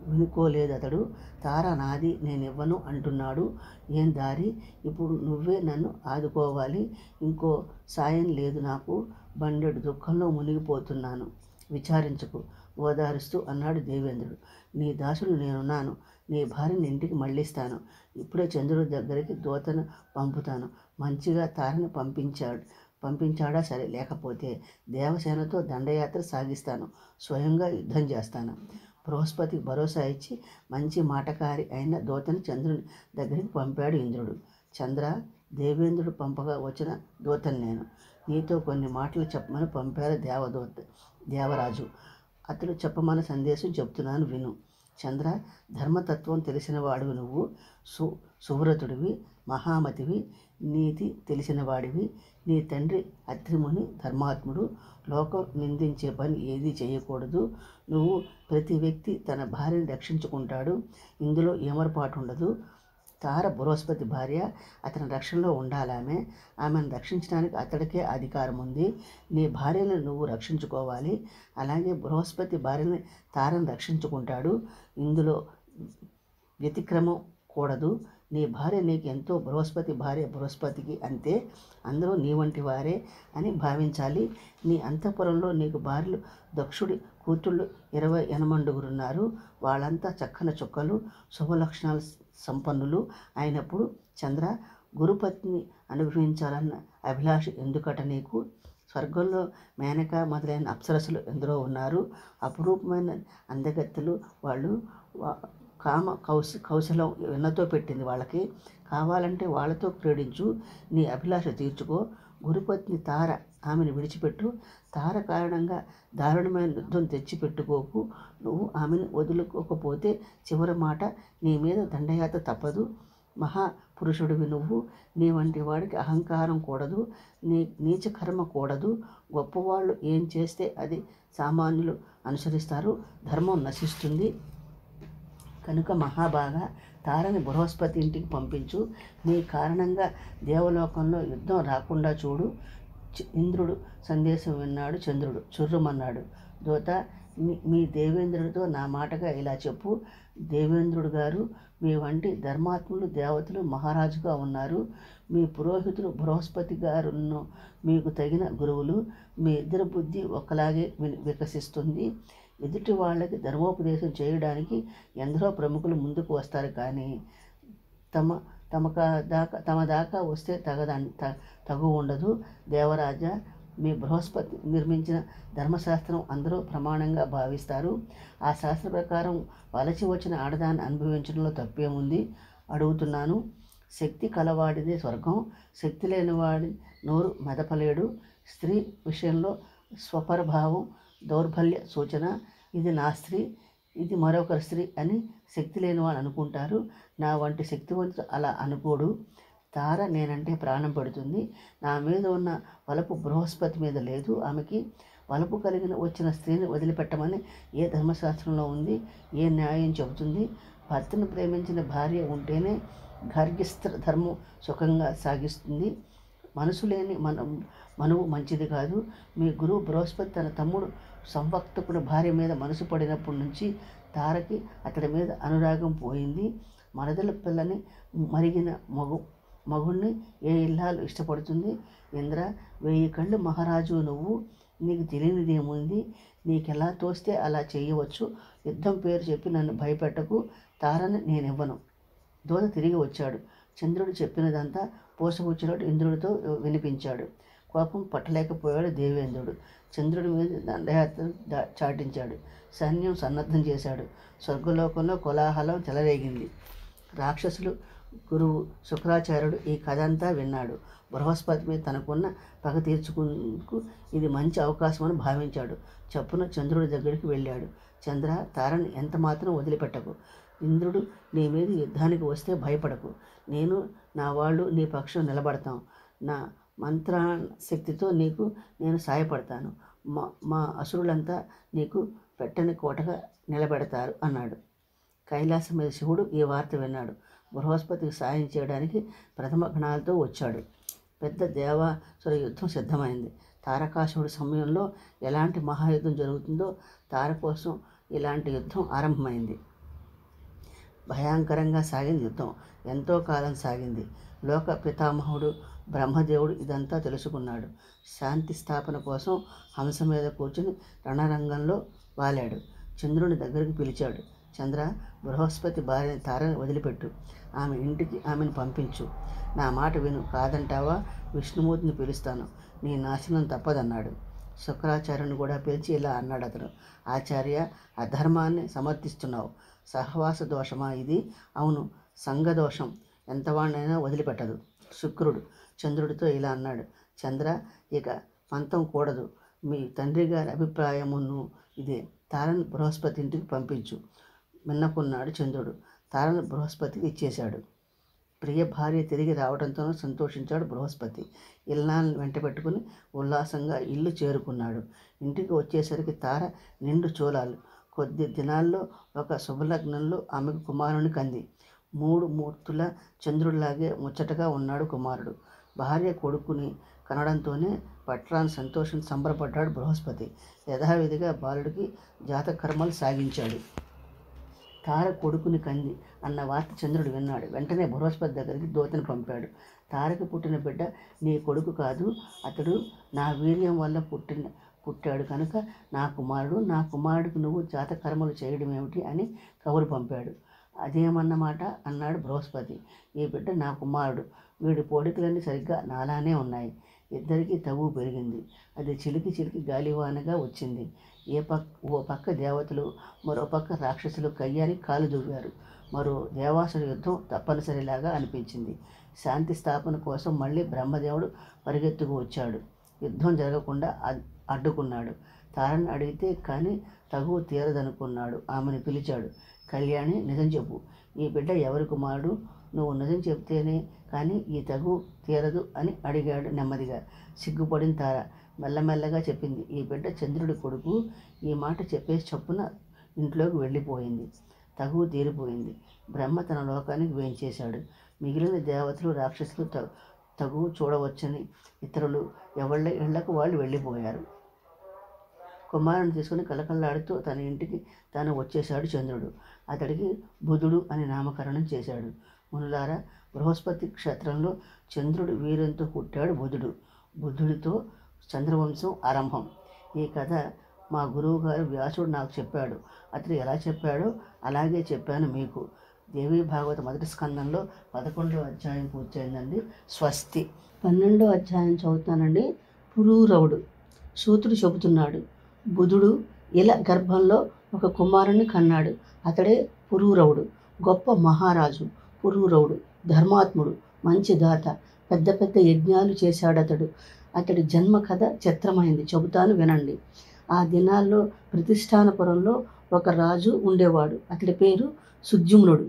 వినుకోలేదు అతడు. తార నాది, నేనివ్వను అంటున్నాడు. ఏం దారి? ఇప్పుడు నువ్వే నన్ను ఆదుకోవాలి. ఇంకో సాయం లేదు నాకు. బండెడు దుఃఖంలో మునిగిపోతున్నాను. విచారించకు, ఓదారుస్తూ అన్నాడు దేవేంద్రుడు. నీ దాసుడు నేనున్నాను. నీ భార్యని ఇంటికి మళ్ళిస్తాను. ఇప్పుడే చంద్రుడి దగ్గరికి దూతను పంపుతాను. మంచిగా తారని పంపించాడా సరే, లేకపోతే దేవసేనతో దండయాత్ర సాగిస్తాను. స్వయంగా యుద్ధం చేస్తాను. బృహస్పతి భరోసా ఇచ్చి మంచి మాటకారి అయిన దూతని చంద్రుని దగ్గరికి పంపాడు ఇంద్రుడు. చంద్ర, దేవేంద్రుడు పంపగా వచ్చిన దూతని నేను. నీతో కొన్ని మాటలు చెప్పమని పంపారు దేవరాజు. అతడు చెప్పమన్న సందేశం చెప్తున్నాను, విను. చంద్ర, ధర్మతత్వం తెలిసిన వాడివి నువ్వు. సువ్రతుడివి, మహామతివి, నీతి తెలిసిన వాడివి. నీ తండ్రి అత్రిముని ధర్మాత్ముడు. లోకం నిందించే పని ఏదీ చేయకూడదు. నువ్వు ప్రతి వ్యక్తి తన భార్యని రక్షించుకుంటాడు. ఇందులో ఏమరపాటు ఉండదు. తార బృహస్పతి భార్య. అతని రక్షణలో ఉండాలామె. ఆమెను రక్షించడానికి అతడికే అధికారం ఉంది. నీ భార్యను నువ్వు రక్షించుకోవాలి. అలాగే బృహస్పతి భార్యని తారని రక్షించుకుంటాడు. ఇందులో వ్యతిక్రమం కూడదు. నీ భార్య నీకు ఎంతో, బృహస్పతి భార్య బృహస్పతికి అంతే. అందరూ నీ వంటి వారే అని భావించాలి. నీ అంతఃపురంలో నీకు భార్యలు దక్షుడి కూతుళ్ళు 28 వాళ్ళంతా చక్కని చుక్కలు, శుభలక్షణాల సంపన్నులు అయినప్పుడు చంద్ర, గురుపత్ని అనుభవించాలన్న అభిలాష ఎందుకట నీకు? స్వర్గంలో మేనక మొదలైన అప్సరసులు ఎందరో ఉన్నారు. అపురూపమైన అందగత్తెలు వాళ్ళు. కౌశలం ఎన్నతో పెట్టింది వాళ్ళకి. కావాలంటే వాళ్ళతో క్రీడించు. నీ అభిలాష తీర్చుకో. గురుపత్ని తార, ఆమెను విడిచిపెట్టు. తార కారణంగా దారుణమైన యుద్ధం తెచ్చిపెట్టుకోకు. నువ్వు ఆమెను వదులుకోకపోతే చివరి మాట నీ మీద దండయాత్ర తప్పదు. మహాపురుషుడివి నువ్వు. నీ వంటి వాడికి అహంకారం కూడదు. నీచ కర్మ కూడదు. గొప్పవాళ్ళు ఏం చేస్తే అది సామాన్యులు అనుసరిస్తారు. ధర్మం నశిస్తుంది. కనుక మహాబాగా తారని బృహస్పతి ఇంటికి పంపించు. నీ కారణంగా దేవలోకంలో యుద్ధం రాకుండా చూడు. ఇంద్రుడు సందేశం విన్నాడు. చంద్రుడు చుర్రుమన్నాడు. దూత, మీ దేవేంద్రుడితో నా మాటగా ఇలా చెప్పు. దేవేంద్రుడు గారు, మీ వంటి ధర్మాత్ములు దేవతలు మహారాజుగా ఉన్నారు. మీ పురోహితులు బృహస్పతి గారును మీకు తగిన గురువులు. మీ ఇద్దరి బుద్ధి ఒకలాగే వికసిస్తుంది. ఎదుటి వాళ్ళకి ధర్మోపదేశం చేయడానికి ఎందరో ప్రముఖులు ముందుకు వస్తారు, కానీ తమ దాకా వస్తే తగు ఉండదు. దేవరాజా, మీ బృహస్పతి నిర్మించిన ధర్మశాస్త్రం అందరూ ప్రమాణంగా భావిస్తారు. ఆ శాస్త్ర ప్రకారం వలచి వచ్చిన ఆడదాన్ని అనుభవించడంలో తప్పేముంది? అడుగుతున్నాను. శక్తి కలవాడిదే స్వర్గం. శక్తి లేనివాడి నోరు మెదపలేడు. స్త్రీ విషయంలో స్వపరభావం దౌర్బల్య సూచన. ఇది నా స్త్రీ, ఇది మరొకరి స్త్రీ అని శక్తి లేనివాడు అనుకుంటారు. నా వంటి శక్తివంతుడు అలా అనుకోడు. తార నేనంటే ప్రాణం పెడుతుంది. నా మీద ఉన్న వలపు బృహస్పతి మీద లేదు. ఆమెకి వలపు కలిగిన వచ్చిన స్త్రీని వదిలిపెట్టమని ఏ ధర్మశాస్త్రంలో ఉంది? ఏ న్యాయం చెబుతుంది? భర్తను ప్రేమించిన భార్య ఉంటేనే గార్గ్యస్త్ర ధర్మం సుఖంగా సాగిస్తుంది. మనసు లేని మనువు మంచిది కాదు. మీ గురువు బృహస్పతి తన తమ్ముడు సంవక్తకుడు భార్య మీద మనసు పడినప్పటి నుంచి తారకి అతడి మీద అనురాగం పోయింది. మరదల పిల్లని మరిగిన మగుణ్ణి ఏ ఇల్లాలు ఇష్టపడుతుంది? ఇంద్ర, 1000 కళ్ళు మహారాజు నువ్వు, నీకు తెలియనిదేముంది? నీకెలా తోస్తే అలా చేయవచ్చు. యుద్ధం పేరు చెప్పి నన్ను భయపెట్టకు. తారని నేనివ్వను. దూత తిరిగి వచ్చాడు. చంద్రుడు చెప్పినదంతా పూసగుచ్చినట్టు ఇంద్రుడితో వినిపించాడు. కోపం పట్టలేకపోయాడు దేవేంద్రుడు. చంద్రుడి మీద దండయాత్ర చాటించాడు. సైన్యం సన్నద్ధం చేశాడు. స్వర్గలోకంలో కోలాహలం చెలరేగింది. రాక్షసులు గురువు శుక్రాచార్యుడు ఈ కథ అంతా విన్నాడు. బృహస్పతి మీద తనకున్న పగ తీర్చుకుందుకు ఇది మంచి అవకాశం అని భావించాడు. చప్పున చంద్రుడి దగ్గరికి వెళ్ళాడు. చంద్ర, తారని ఎంత మాత్రం వదిలిపెట్టకు. ఇంద్రుడు నీ మీద యుద్ధానికి వస్తే భయపడకు. నేను, నా వాళ్ళు నీ పక్షం నిలబడతాం. నా మంత్రశక్తితో నీకు నేను సాయపడతాను. మా అసురులంతా నీకు పెట్టని కోటగా నిలబెడతారు అన్నాడు. కైలాసం మీద శివుడు ఈ వార్త విన్నాడు. బృహస్పతికి సాయం చేయడానికి ప్రథమ గణాలతో వచ్చాడు. పెద్ద దేవాసుర యుద్ధం సిద్ధమైంది. తారకాసురుడి సమయంలో ఎలాంటి మహాయుద్ధం జరుగుతుందో తార కోసం ఇలాంటి యుద్ధం ఆరంభమైంది. భయంకరంగా సాగింది యుద్ధం. ఎంతో కాలం సాగింది. లోక పితామహుడు బ్రహ్మదేవుడు ఇదంతా తెలుసుకున్నాడు. శాంతి స్థాపన కోసం హంస మీద కూర్చుని రణరంగంలో వాలాడు. చంద్రుని దగ్గరికి పిలిచాడు. చంద్ర, బృహస్పతి భార్యని తారని వదిలిపెట్టు. ఆమె ఇంటికి ఆమెను పంపించు. నా మాట విను. కాదంటావా? విష్ణుమూర్తిని పిలుస్తాను. నీ నాశనం తప్పదన్నాడు. శుక్రాచార్యుని కూడా పిలిచి ఇలా అన్నాడు అతను. ఆచార్య, అధర్మాన్ని సమర్థిస్తున్నావు. సహవాస దోషమా ఇది? అవును, సంఘదోషం ఎంతవాడినైనా వదిలిపెట్టదు. శుక్రుడు చంద్రుడితో ఇలా అన్నాడు. చంద్ర, ఇక పంతం కూడదు. మీ తండ్రి గారి అభిప్రాయమును ఇదే. తారని బృహస్పతి ఇంటికి పంపించు. విన్నకున్నాడు చంద్రుడు. తారని బృహస్పతికి ఇచ్చేశాడు. ప్రియ భార్య తిరిగి రావడంతో సంతోషించాడు బృహస్పతి. ఇల్లాలను వెంట పెట్టుకుని ఉల్లాసంగా ఇల్లు చేరుకున్నాడు. ఇంటికి వచ్చేసరికి తార నిండు చూలాలు. కొద్ది దినాల్లో ఒక శుభలగ్నంలో ఆమెకు కుమారుని కంది. 3 మూర్తుల చంద్రుడిలాగే ముచ్చటగా ఉన్నాడు కుమారుడు. భార్య కొడుకుని కనడంతోనే పట్రాన్ని సంతోషించి సంబరపడ్డాడు బృహస్పతి. యథావిధిగా బాలుడికి జాతకర్మలు సాగించాడు. తార కొడుకుని కంది అన్న వార్త చంద్రుడు విన్నాడు. వెంటనే బృహస్పతి దగ్గరికి దూతని పంపాడు. తారకి పుట్టిన బిడ్డ నీ కొడుకు కాదు, అతడు నా వీర్యం వల్ల పుట్టాడు కనుక నా కుమారుడికి నువ్వు జాతకర్మలు చేయడం ఏమిటి అని కబురు పంపాడు. అదేమన్నమాట అన్నాడు బృహస్పతి. ఈ బిడ్డ నా కుమారుడు. వీడి పోలికలన్నీ సరిగ్గా నాలానే ఉన్నాయి. ఇద్దరికీ తగువ పెరిగింది. అది చిలికి గాలివానగా వచ్చింది. ఓ పక్క దేవతలు, మరో పక్క రాక్షసులు కయ్యానికి కాలు దువ్వారు. మరో దేవాసుర యుద్ధం తప్పనిసరిలాగా అనిపించింది. శాంతి స్థాపన కోసం మళ్ళీ బ్రహ్మదేవుడు పరిగెత్తుకు వచ్చాడు. యుద్ధం జరగకుండా అడ్డుకున్నాడు. తారని అడిగితే కానీ తగువ తీరదనుకున్నాడు. ఆమెను పిలిచాడు. కళ్యాణి, నిజం చెప్పు. ఈ బిడ్డ ఎవరి కుమారుడు? నువ్వు నిజం చెప్తేనే కానీ ఈ తగువ తీరదు అని అడిగాడు నెమ్మదిగా. సిగ్గుపడిన తార మెల్లమెల్లగా చెప్పింది. ఈ బిడ్డ చంద్రుడి కొడుకు. ఈ మాట చెప్పేసి చప్పున ఇంట్లోకి వెళ్ళిపోయింది. తగువ తీరిపోయింది. బ్రహ్మ తన లోకానికి వేంచేశాడు. మిగిలిన దేవతలు, రాక్షసులు తగువ చూడవచ్చని ఇతరులు ఎవళ్ళ ఇళ్లకు వాళ్ళు వెళ్ళిపోయారు. కుమారుని తీసుకుని కలకల్లాడుతూ తన ఇంటికి తాను వచ్చేశాడు చంద్రుడు. అతడికి బుధుడు అని నామకరణం చేశాడు. మునులారా, బృహస్పతి క్షేత్రంలో చంద్రుడు వీర్యంతో పుట్టాడు బుధుడు. బుధుడితో చంద్రవంశం ఆరంభం. ఈ కథ మా గురువు గారు వ్యాసుడు నాకు చెప్పాడు. అతడు ఎలా చెప్పాడో అలాగే చెప్పాను మీకు. దేవీ భాగవత మొదటి స్కందంలో 11వ అధ్యాయం పూర్తయిందండి. స్వస్తి. 12వ అధ్యాయం చదువుతానండి. పురూరవుడు. సూతుడు చెబుతున్నాడు. బుధుడు ఇల గర్భంలో ఒక కుమారుని కన్నాడు. అతడే పురూరవుడు. గొప్ప మహారాజు పురూరవుడు. ధర్మాత్ముడు, మంచి దాత. పెద్ద పెద్ద యజ్ఞాలు చేశాడతడు. అతడి జన్మ కథ చిత్రమైంది, చెబుతాను వినండి. ఆ దినాల్లో ప్రతిష్టానపురంలో ఒక రాజు ఉండేవాడు. అతడి పేరు సుద్యుమ్నుడు.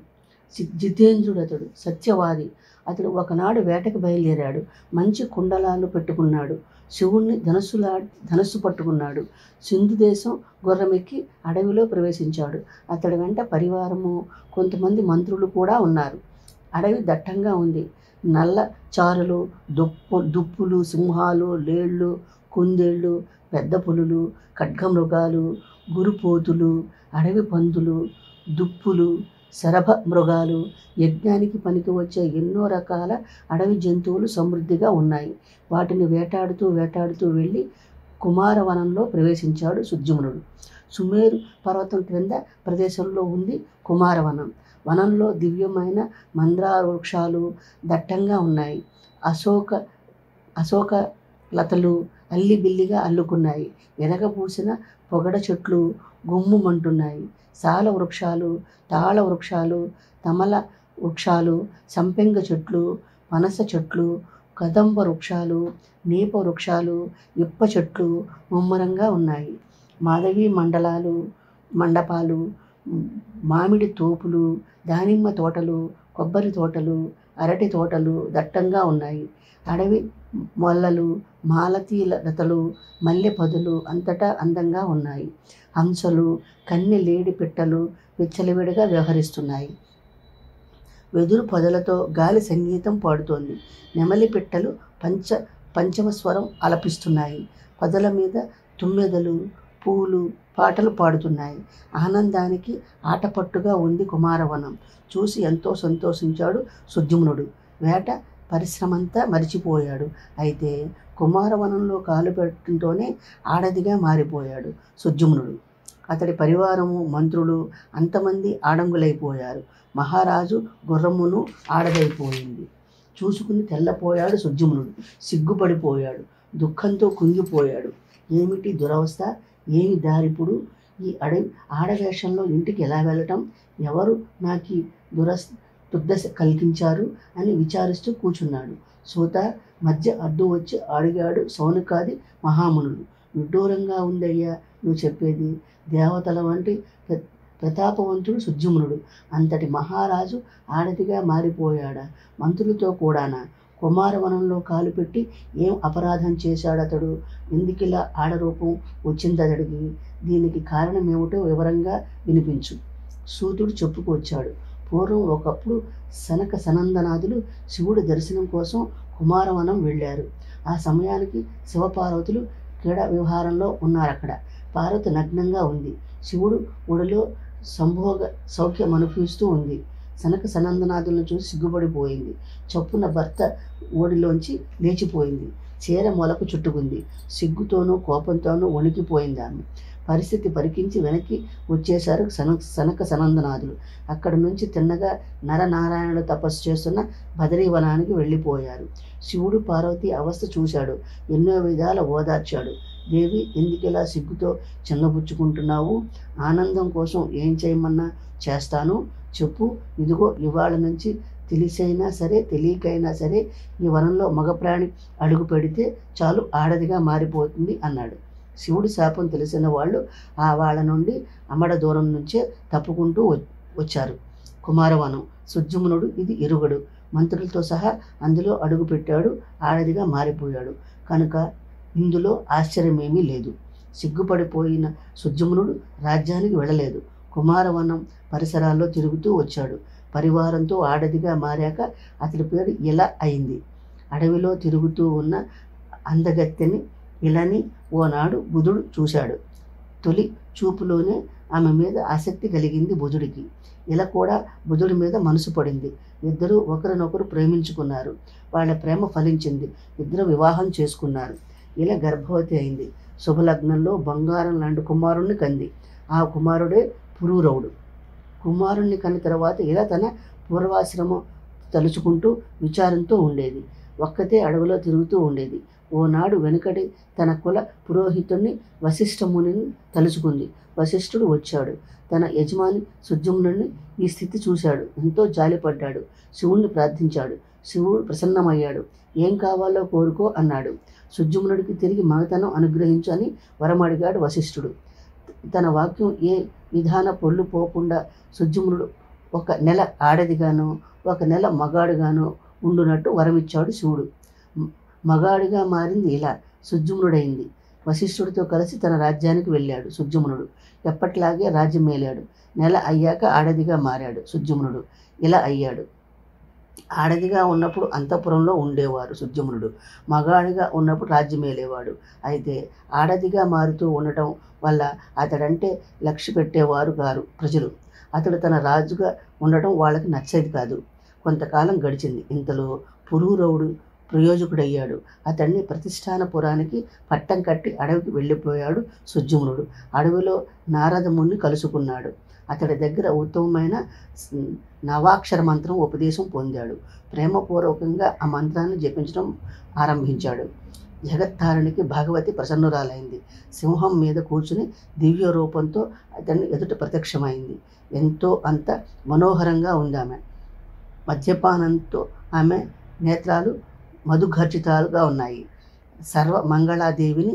జితేంద్రుడు అతడు, సత్యవాది. అతడు ఒకనాడు వేటకు బయలుదేరాడు. మంచి కుండలాలు పెట్టుకున్నాడు. శివుణ్ణి ధనస్సు పట్టుకున్నాడు. సింధు దేశం గుర్రమెక్కి అడవిలో ప్రవేశించాడు. అతడి వెంట పరివారము, కొంతమంది మంత్రులు కూడా ఉన్నారు. అడవి దట్టంగా ఉంది. నల్ల చారులు, దుప్పులు, సింహాలు, లేళ్ళు, కుందేళ్ళు, పెద్ద పులులు, ఖడ్గమృగాలు, గురుపోతులు, అడవి పందులు, దుప్పులు, శరభ మృగాలు, యజ్ఞానికి పనికి వచ్చే ఎన్నో రకాల అడవి జంతువులు సమృద్ధిగా ఉన్నాయి. వాటిని వేటాడుతూ వెళ్ళి కుమారవనంలో ప్రవేశించాడు సుద్యుమ్నుడు. సుమేరు పర్వతం క్రింద ప్రదేశంలో ఉంది కుమారవనం. వనంలో దివ్యమైన మందార వృక్షాలు దట్టంగా ఉన్నాయి. అశోక లతలు అల్లిబిల్లిగా అల్లుకున్నాయి. ఎరగపూసిన పొగడ చెట్లు గుమ్ముమంటున్నాయి. సాల వృక్షాలు, తాళ వృక్షాలు, తమల వృక్షాలు, సంపెంగ చెట్లు, పనస చెట్లు, కదంబ వృక్షాలు, నీప వృక్షాలు, ఇప్ప చెట్లు ముమ్మరంగా ఉన్నాయి. మాధవి మండపాలు, మామిడి తోపులు, దానిమ్మ తోటలు, కొబ్బరి తోటలు, అరటి తోటలు దట్టంగా ఉన్నాయి. అడవి మొల్లలు, మాలతీ లతలు, మల్లె పొదలు అంతటా అందంగా ఉన్నాయి. హంసలు, కన్నె లేడి పిట్టలు విచ్చలవిడిగా వ్యవహరిస్తున్నాయి. వెదురు పొదలతో గాలి సంగీతం పాడుతోంది. నెమలి పిట్టలు పంచమ స్వరం ఆలపిస్తున్నాయి. పొదల మీద తుమ్మెదలు, పూలు పాటలు పాడుతున్నాయి. ఆనందానికి ఆటపట్టుగా ఉంది కుమారవనం. చూసి ఎంతో సంతోషించాడు సుద్యుమ్నుడు. వేట పరిశ్రమంతా మరిచిపోయాడు. అయితే కుమారవనంలో కాలు పెట్టడంతోనే ఆడదిగా మారిపోయాడు సుద్యుమ్నుడు. అతడి పరివారము, మంత్రులు అంతమంది ఆడంగులైపోయారు. మహారాజు గుర్రమును ఆడదైపోయింది. చూసుకుని తెల్లపోయాడు సుద్యుమ్నుడు. సిగ్గుపడిపోయాడు. దుఃఖంతో కుంగిపోయాడు. ఏమిటి దురవస్థ, ఏమి దారిప్పుడు, ఈ ఆడవేషంలో ఇంటికి ఎలా వెళ్ళటం, ఎవరు నాకు దుర్దశ కలిగించారు అని విచారిస్తూ కూర్చున్నాడు. సూత మధ్య అడ్డు వచ్చి అడిగాడు సౌనకాది మహామునులు. విడ్డూరంగా ఉందయ్యా నువ్వు చెప్పేది. దేవతల వంటి ప్రతాపవంతుడు సుద్యుమ్నుడు. అంతటి మహారాజు ఆడదిగా మారిపోయాడా? మంత్రులతో కూడానా? కుమారవనంలో కాలు పెట్టి ఏం అపరాధం చేశాడతడు? ఎందుకిలా ఆడరూపం వచ్చిందతడికి? దీనికి కారణమేమిటో వివరంగా వినిపించు. సూతుడు చెప్పుకొచ్చాడు. పూర్వం ఒకప్పుడు సనక సనందనాథులు శివుడి దర్శనం కోసం కుమారవనం వెళ్ళారు. ఆ సమయానికి శివపార్వతులు క్రీడా వ్యవహారంలో ఉన్నారక్కడ. పార్వతి నగ్నంగా ఉంది. శివుడు ఒడిలో సంభోగ సౌఖ్యం అనుభవిస్తూ ఉంది. సనక సనందనాథులను చూసి సిగ్గుపడిపోయింది. చప్పున భర్త ఓడిలోంచి లేచిపోయింది. చీర మొలకు చుట్టుకుంది. సిగ్గుతోనూ కోపంతోనూ వణికిపోయింది ఆమె. పరిస్థితి పరికించి వెనక్కి వచ్చేశారు సనక సనందనాథులు. అక్కడి నుంచి తిన్నగా నరనారాయణుడు తపస్సు చేస్తున్న బదరీవనానికి వెళ్ళిపోయారు. శివుడు పార్వతి అవస్థ చూశాడు. ఎన్నో విధాల ఓదార్చాడు. దేవి, ఎందుకిలా సిగ్గుతో చిన్నబుచ్చుకుంటున్నావు? ఆనందం కోసం ఏం చేయమన్నా చేస్తాను, చెప్పు. ఇదిగో ఇవాళ నుంచి తెలిసైనా సరే తెలియకైనా సరే ఈ వనంలో మగప్రాణి అడుగు పెడితే చాలు ఆడదిగా మారిపోతుంది అన్నాడు. శివుడి శాపం తెలిసిన వాళ్ళు వాళ్ళ నుండి అమడ దూరం నుంచే తప్పుకుంటూ వచ్చారు. కుమారవనం. సుద్యుమ్నుడు ఇది ఎరుగడు. మంత్రులతో సహా అందులో అడుగు పెట్టాడు. ఆడదిగా మారిపోయాడు కనుక ఇందులో ఆశ్చర్యమేమీ లేదు. సిగ్గుపడిపోయిన సుద్యుమ్నుడు రాజ్యానికి వెళ్ళలేదు. కుమారవనం పరిసరాల్లో తిరుగుతూ వచ్చాడు. పరివారంతో ఆడదిగా మారాక అతడి పేరు ఇలా అయింది. అడవిలో తిరుగుతూ ఉన్న అందగత్తెని ఇలని ఓనాడు బుధుడు చూశాడు. తొలి చూపులోనే ఆమె మీద ఆసక్తి కలిగింది బుధుడికి. ఇలా కూడా బుధుడి మీద మనసు పడింది. ఇద్దరూ ఒకరినొకరు ప్రేమించుకున్నారు. వాళ్ళ ప్రేమ ఫలించింది. ఇద్దరు వివాహం చేసుకున్నారు. ఇలా గర్భవతి అయింది. శుభలగ్నంలో బంగారం లాంటి కుమారుణ్ణి కంది. ఆ కుమారుడే పురూరవుడు. కుమారుణ్ణి కన్న తర్వాత ఇలా తన పూర్వాశ్రమం తలుచుకుంటూ విచారంతో ఉండేది. ఒక్కతే అడవిలో తిరుగుతూ ఉండేది. ఓనాడు వెనుకటి తన కుల పురోహితుణ్ణి వశిష్ఠమునిని తలుచుకుంది. వశిష్ఠుడు వచ్చాడు. తన యజమాని సుద్యుమ్నుడిని ఈ స్థితి చూశాడు. ఎంతో జాలిపడ్డాడు. శివుణ్ణి ప్రార్థించాడు. శివుడు ప్రసన్నమయ్యాడు. ఏం కావాలో కోరుకో అన్నాడు. సుద్యుమ్నుడికి తిరిగి మగతనం అనుగ్రహించు అని వరమడిగాడు వశిష్ఠుడు. తన వాక్యం ఏ విధాన పొల్లు పోకుండా సుద్యుమ్నుడు 1 నెల ఆడదిగానో 1 నెల మగాడుగానో ఉండునట్టు వరమిచ్చాడు శివుడు. మగాడిగా మారింది ఇలా సుద్యుమ్నుడైంది. వశిష్ఠుడితో కలిసి తన రాజ్యానికి వెళ్ళాడు సుద్యుమ్నుడు. ఎప్పట్లాగే రాజ్యం మేలాడు. నెల అయ్యాక ఆడదిగా మారాడు సుద్యుమ్నుడు. ఇలా అయ్యాడు. ఆడదిగా ఉన్నప్పుడు అంతఃపురంలో ఉండేవారు సుద్యుమ్నుడు, మగాడిగా ఉన్నప్పుడు రాజ్యమేలేవాడు. అయితే ఆడదిగా మారుతూ ఉండటం వల్ల అతడంటే లక్ష్య పెట్టేవారు గారు ప్రజలు. అతడు తన రాజుగా ఉండటం వాళ్ళకి నచ్చేది కాదు. కొంతకాలం గడిచింది. ఇంతలో పురూరవుడు ప్రయోజకుడయ్యాడు. అతన్ని ప్రతిష్టానపురానికి పట్టం కట్టి అడవికి వెళ్ళిపోయాడు సుద్యుమ్నుడు. అడవిలో నారదముని కలుసుకున్నాడు. అతడి దగ్గర ఉత్తమమైన నవాక్షర మంత్రం ఉపదేశం పొందాడు. ప్రేమపూర్వకంగా ఆ మంత్రాన్ని జపించడం ఆరంభించాడు. జగత్తారునికి భగవతి ప్రసన్నురాలైంది. సింహం మీద కూర్చుని దివ్య రూపంతో అతన్ని ఎదుట ప్రత్యక్షమైంది. ఎంతో అంత మనోహరంగా ఉంది ఆమె. మద్యపానంతో ఆమె నేత్రాలు మధుఘర్షితాలుగా ఉన్నాయి. సర్వ మంగళాదేవిని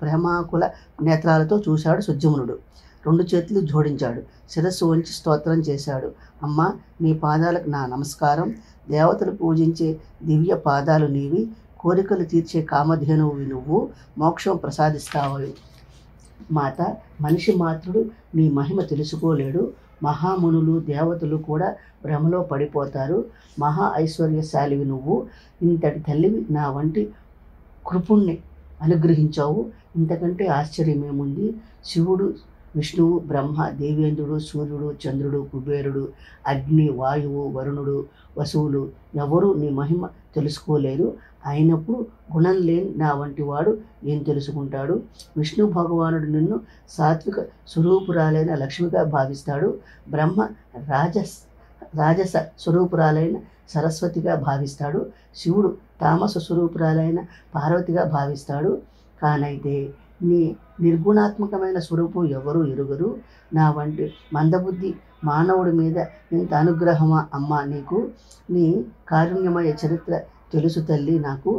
ప్రేమాకుల నేత్రాలతో చూశాడు సుద్యుమ్నుడు. 2 చేతులు జోడించాడు. శిరస్సు వంచి స్తోత్రం చేశాడు. అమ్మా, నీ పాదాలకు నా నమస్కారం. దేవతలు పూజించే దివ్య పాదాలు నీవి. కోరికలు తీర్చే కామధేనువు నువ్వు. మోక్షం ప్రసాదిస్తావు మాత. మనిషి మాత్రుడు నీ మహిమ తెలుసుకోలేడు. మహామునులు దేవతలు కూడా భ్రమలో పడిపోతారు. మహా ఐశ్వర్యశాలివి నువ్వు. ఇంతటి తల్లివి నా వంటి కృపుణ్ణి అనుగ్రహించావు. ఇంతకంటే ఆశ్చర్యమేముంది? శివుడు, విష్ణువు, బ్రహ్మ, దేవేంద్రుడు, సూర్యుడు, చంద్రుడు, కుబేరుడు, అగ్ని, వాయువు, వరుణుడు, వసువులు ఎవరూ నీ మహిమ తెలుసుకోలేరు. అయినప్పుడు గుణం లేని నా వంటి వాడు ఏం తెలుసుకుంటాడు? విష్ణు భగవానుడు నిన్ను సాత్విక స్వరూపురాలైన లక్ష్మిగా భావిస్తాడు. బ్రహ్మ రాజస స్వరూపురాలైన సరస్వతిగా భావిస్తాడు. శివుడు తామస స్వరూపురాలైన పార్వతిగా భావిస్తాడు. కానైతే నీ నిర్గుణాత్మకమైన స్వరూపం ఎవరూ ఎరుగరు. నా వంటి మందబుద్ధి మానవుడి మీద ఇంత అనుగ్రహమా అమ్మా నీకు? నీ కారుణ్యమయ చరిత్ర తెలుసు తల్లి నాకు.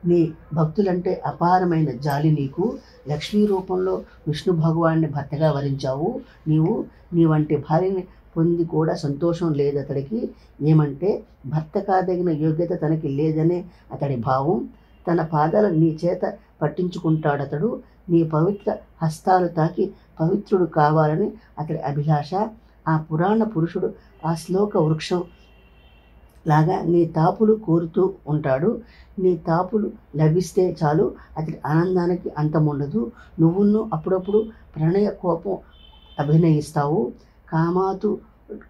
నీ భక్తులంటే అపారమైన జాలి నీకు. లక్ష్మీ రూపంలో విష్ణు భగవాన్ని భర్తగా వరించావు. నీ వంటి భార్యని పొంది కూడా సంతోషం లేదతడికి. ఏమంటే భర్త కాదగిన యోగ్యత తనకి లేదనే అతడి భావం. తన పాదాలు నీ చేత పట్టించుకుంటాడతడు. నీ పవిత్ర హస్తాలు తాకి పవిత్రుడు కావాలని అతడి అభిలాష. ఆ పురాణ పురుషుడు ఆ శ్లోక వృక్షం లాగా నీ తాపులు కోరుతూ ఉంటాడు. నీ తాపులు లభిస్తే చాలు అతడి ఆనందానికి అంతముండదు. నువ్వును అప్పుడప్పుడు ప్రణయ కోపం అభినయిస్తావు.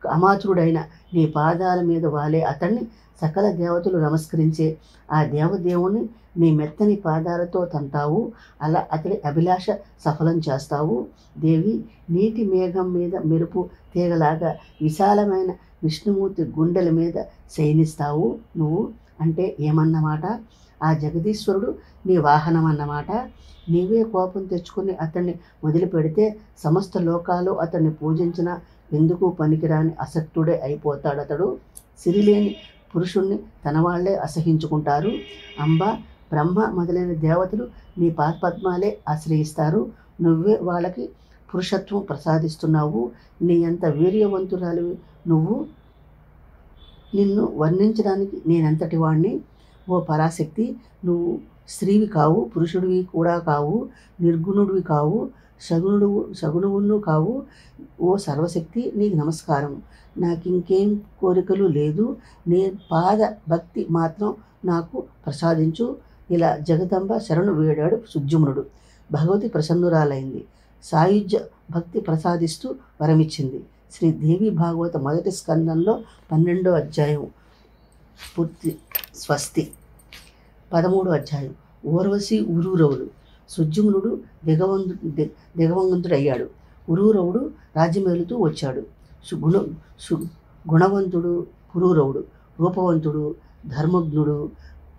కామాతురుడైన నీ పాదాల మీద వాలే అతన్ని సకల దేవతలు నమస్కరించే ఆ దేవదేవుని నీ మెత్తని పాదాలతో తంతావు. అలా అతడి అభిలాష సఫలం చేస్తావు. దేవి, నీటి మేఘం మీద మెరుపు తీగలాగా విశాలమైన విష్ణుమూర్తి గుండెల మీద శయనిస్తావు నువ్వు. అంటే ఏమన్నమాట? ఆ జగదీశ్వరుడు నీ వాహనం అన్నమాట. నీవే కోపం తెచ్చుకుని అతన్ని వదిలిపెడితే సమస్త లోకాలు అతన్ని పూజించిన ఎందుకు పనికిరాని అసక్తుడే అయిపోతాడతడు. సిరిలేని పురుషుణ్ణి తన వాళ్లే అసహించుకుంటారు. అంబ, బ్రహ్మ మొదలైన దేవతలు నీ పాదపద్మాలే ఆశ్రయిస్తారు. నువ్వే వాళ్ళకి పురుషత్వం ప్రసాదిస్తున్నావు. నీ అంత వీర్యవంతురాలివి నువ్వు. నిన్ను వర్ణించడానికి నేనెంతటి వాణ్ణి? ఓ పరాశక్తి, నువ్వు స్త్రీవి కావు, పురుషుడివి కూడా కావు, నిర్గుణుడివి కావు, సగుణువును కావు. ఓ సర్వశక్తి, నీకు నమస్కారం. నాకింకేం కోరికలు లేదు. నీ పాద భక్తి మాత్రం నాకు ప్రసాదించు. ఇలా జగదంబ శరణు వేడాడు సుద్యుమ్నుడు. భగవతి ప్రసన్నురాలైంది. సాయుజ్య భక్తి ప్రసాదిస్తూ వరమిచ్చింది. శ్రీ దేవి భాగవత మొదటి స్కందంలో 12వ అధ్యాయం పూర్తి. స్వస్తి. 13వ అధ్యాయం. ఊర్వశి ఉరూరవుడు. సుద్యుమ్నుడు దిగవంతుడయ్యాడు. ఉరూరవుడు రాజ్యమేలుతూ వచ్చాడు. గుణవంతుడు పురూరవుడు. రూపవంతుడు, ధర్మజ్ఞుడు,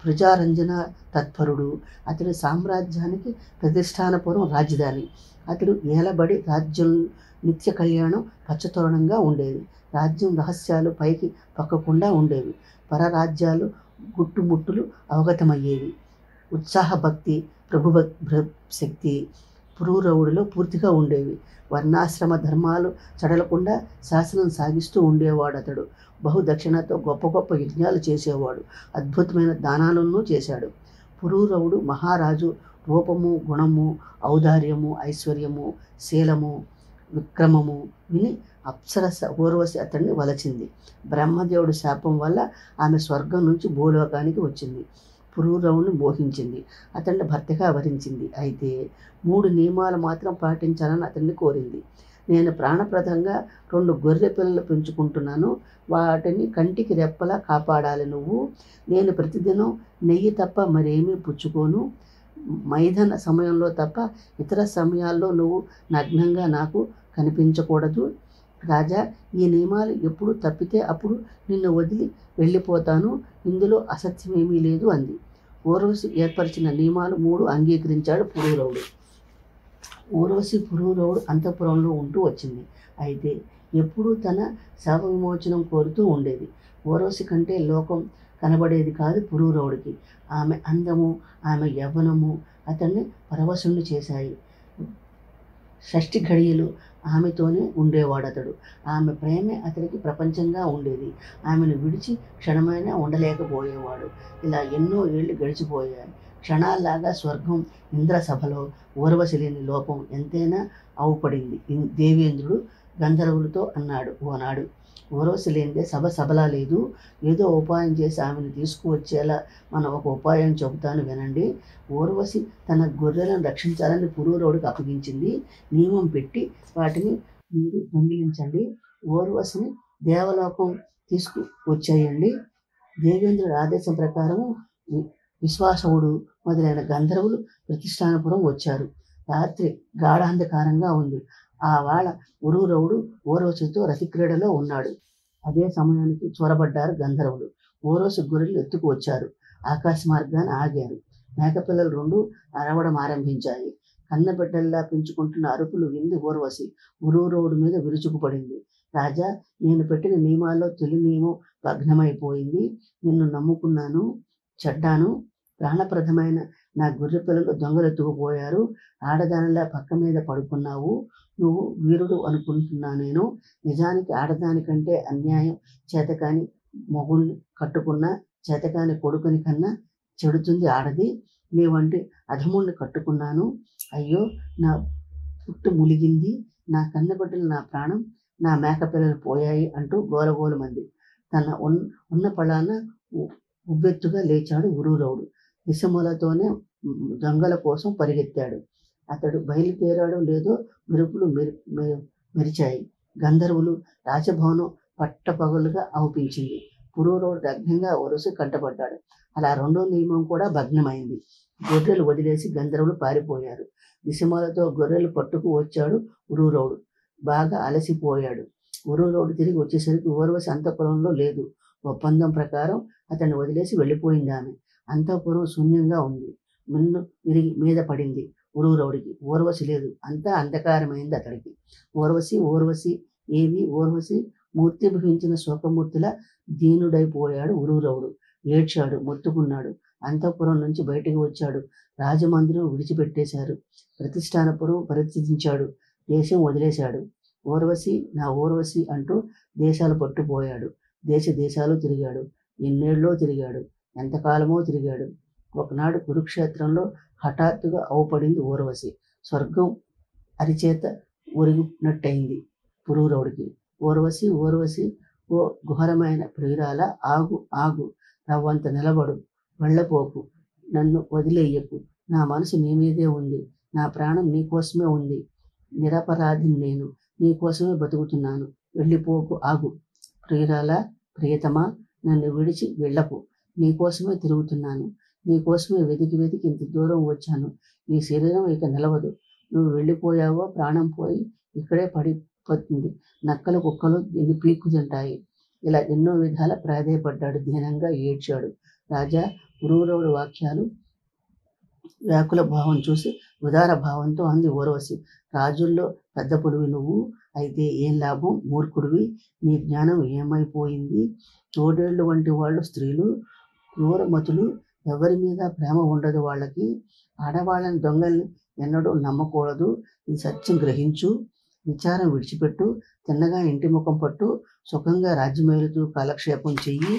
ప్రజారంజన తత్పరుడు. అతడి సామ్రాజ్యానికి ప్రతిష్టానపురం రాజధాని. అతడు ఏలబడి రాజ్యం నిత్య కళ్యాణం పచ్చతోరణంగా ఉండేది. రాజ్యం రహస్యాలు పైకి పక్కకుండా ఉండేవి. పరరాజ్యాలు గుట్టుముట్టులు అవగతమయ్యేవి. ఉత్సాహభక్తి, శక్తి పురూరవుడిలో పూర్తిగా ఉండేవి. వర్ణాశ్రమ ధర్మాలు చడలకుండా శాసనం సాగిస్తూ ఉండేవాడు అతడు. బహుదక్షిణతో గొప్ప గొప్ప యజ్ఞాలు చేసేవాడు. అద్భుతమైన దానాలను చేశాడు. పురూరవుడు మహారాజు రూపము, గుణము, ఔదార్యము, ఐశ్వర్యము, శీలము, విక్రమము విని అప్సరస ఊర్వశి అతన్ని వలచింది. బ్రహ్మదేవుడి శాపం వల్ల ఆమె స్వర్గం నుంచి భూలోకానికి వచ్చింది. పురూరవుని మోహించింది. అతన్ని భర్తగా వరించింది. అయితే 3 నియమాలు మాత్రం పాటించాలని అతన్ని కోరింది. నేను ప్రాణప్రదంగా 2 గొర్రె పిల్లలు పెంచుకుంటున్నాను. వాటిని కంటికి రెప్పలా కాపాడాలి నువ్వు. నేను ప్రతిదినం నెయ్యి తప్ప మరేమీ పుచ్చుకోను. మైథన సమయంలో తప్ప ఇతర సమయాల్లో నువ్వు నగ్నంగా నాకు కనిపించకూడదు. రాజా, ఈ నియమాలు ఎప్పుడు తప్పితే అప్పుడు నిన్ను వదిలి వెళ్ళిపోతాను. ఇందులో అసత్యమేమీ లేదు అంది. ఊర్వశి ఏర్పరిచిన నియమాలు 3 అంగీకరించాడు పురూరవుడు. ఊర్వశి పురూరవుడు అంతఃపురంలో ఉంటూ వచ్చింది. అయితే ఎప్పుడూ తన శాప విమోచనం కోరుతూ ఉండేది. ఊర్వశి కంటే లోకం కనబడేది కాదు పురూరవుడికి. ఆమె అందము, ఆమె యవ్వనము అతన్ని పరవశుణ్ణి చేశాయి. 6 ఘడియలు ఆమెతోనే ఉండేవాడతడు. ఆమె ప్రేమే అతడికి ప్రపంచంగా ఉండేది. ఆమెను విడిచి క్షణమైనా ఉండలేకపోయేవాడు. ఇలా ఎన్నో ఏళ్ళు గడిచిపోయాయి. క్షణాల్లాగా స్వర్గం ఇంద్రసభలో ఊర్వశి లేని లోకం ఎంతైనా అవుపడింది. దేవేంద్రుడు గంధర్వులతో అన్నాడు ఓనాడు, ఊర్వశి లేనిదే సభ సభలా లేదు. ఏదో ఉపాయం చేసి ఆమెను తీసుకువచ్చేలా మనం ఒక ఉపాయం చెబుతాను వినండి. ఊర్వశి తన గొర్రెలను రక్షించాలని పురూరవుడికి అప్పగించింది. నియమం పెట్టి వాటిని మీరు దొంగిలించండి. ఊర్వశిని దేవలోకం తీసుకువచ్చేయండి. దేవేంద్రుడి ఆదేశం ప్రకారము విశ్వాసవుడు మొదలైన గంధర్వులు ప్రతిష్టానపురం వచ్చారు. రాత్రి గాఢాంధకారంగా ఉంది. ఆ వేళ పురూరవుడు ఊర్వశితో రతిక్రీడలో ఉన్నాడు. అదే సమయానికి చొరబడ్డారు గంధర్వులు. ఊర్వశి గొర్రెలు ఎత్తుకు వచ్చారు. ఆకాశ మార్గాన్ని ఆగారు. మేకపిల్లలు 2 అరవడం ఆరంభించాయి. కన్నబిడ్డల్లా పెంచుకుంటున్న అరుపులు వింది ఊర్వశి. పురూరవుడి మీద విరుచుకుపడింది. రాజా, నేను పెట్టిన నియమాల్లో తొలి నియమం భగ్నమైపోయింది. నిన్ను నమ్ముకున్నాను, చెడ్డాను. ప్రాణప్రదమైన నా గొర్రె పిల్లలు దొంగలు ఎత్తుకుపోయారు. ఆడదానిలా పక్క మీద పడుకున్నావు. నువ్వు వీరుడు అనుకుంటున్నా నేను. నిజానికి ఆడదానికంటే అన్యాయం. చేతకాని మొగుణ్ణి కట్టుకున్న చేతకాని కొడుకుని కన్నా చెడుతుంది ఆడది. నీ వంటి అధముణ్ణి కట్టుకున్నాను. అయ్యో, నా పుట్టు ములిగింది. నా కన్నబిడ్డలు, నా ప్రాణం, నా మేకపిల్లలు పోయాయి అంటూ గోలగోలమంది. తన ఉన్న పళాన ఉబ్బెత్తుగా లేచాడు పురూరవుడు. దిశమూలతోనే దొంగల కోసం పరిగెత్తాడు. అతడు బయలుదేరాడో లేదో మెరుపులు మెరిచాయి. గంధర్వులు రాజభవనం పట్టపగలుగా అవుపించింది. పురూరవుడు దగ్ధంగా ఊర్వశి కంటపడ్డాడు. అలా 2వ నియమం కూడా భగ్నమైంది. గొర్రెలు వదిలేసి గంధర్వులు పారిపోయారు. దిశమూలతో గొర్రెలు పట్టుకు వచ్చాడు పురూరవుడు. బాగా అలసిపోయాడు. పురూరవుడు తిరిగి వచ్చేసరికి ఊర్వశి అంతఃపురంలో లేదు. ఒప్పందం ప్రకారం అతన్ని వదిలేసి వెళ్ళిపోయింది ఆమె. అంతఃపురం శూన్యంగా ఉంది. మిన్ను విరిగి మీద పడింది పురూరవుడికి. ఊర్వశి లేదు. అంతా అంధకారమైంది అతడికి. ఊర్వశి ఏవి ఊర్వశి? మూర్తిభవించిన శోకమూర్తిలా దీనుడైపోయాడు పురూరవుడు. ఏడ్చాడు, మొత్తుకున్నాడు. అంతఃపురం నుంచి బయటికి వచ్చాడు. రాజమందిరం విడిచిపెట్టేశారు. ప్రతిష్టానపురం పరిత్యజించాడు. దేశం వదిలేశాడు. ఊర్వశి, నా ఊర్వశి అంటూ దేశాలు పట్టుపోయాడు. దేశాలు తిరిగాడు. ఎన్నేళ్ళో తిరిగాడు. ఎంతకాలమో తిరిగాడు. ఒకనాడు కురుక్షేత్రంలో హఠాత్తుగా అవుపడింది ఊర్వశి. స్వర్గం అరిచేత ఒరిగినట్టయింది పురూరవుడికి. ఊర్వశి, ఓ ఘోరమైన ప్రియురాల, ఆగు, రవ్వంత నిలబడు, వెళ్ళపోకు, నన్ను వదిలేయకు. నా మనసు నీ మీదే ఉంది. నా ప్రాణం నీకోసమే ఉంది. నిరపరాధిని నేను. నీకోసమే బతుకుతున్నాను. వెళ్ళిపోకు, ఆగు. ప్రియురాల, ప్రియతమా, నన్ను విడిచి వెళ్ళకు. నీకోసమే తిరుగుతున్నాను. నీకోసమే వెతికి ఇంత దూరం వచ్చాను. ఈ శరీరం ఇక నిలవదు. నువ్వు వెళ్ళిపోయావో ప్రాణం పోయి ఇక్కడే పడిపోతుంది. నక్కలు, కుక్కలు దీన్ని పీక్కు తింటాయి. ఇలా ఎన్నో విధాల ప్రాధేయపడ్డాడు. దీనంగా ఏడ్చాడు. రాజా, పురూరవుడి వాక్యాలు వ్యాకుల భావం చూసి ఉదార భావంతో అంది ఊర్వశి. రాజుల్లో పెద్ద పులివి నువ్వు. అయితే ఏం లాభం? మూర్ఖుడివి. నీ జ్ఞానం ఏమైపోయింది? తోడేళ్లు వంటి వాళ్ళు స్త్రీలు, క్రూరమతులు. ఎవరి మీద ప్రేమ ఉండదు వాళ్ళకి. ఆడవాళ్ళని, దొంగల్ని ఎన్నడూ నమ్మకూడదు. ఈ సత్యం గ్రహించు. విచారం విడిచిపెట్టు. తిన్నగా ఇంటి ముఖం పట్టు. సుఖంగా రాజ్యమేలుతూ కాలక్షేపం చెయ్యి.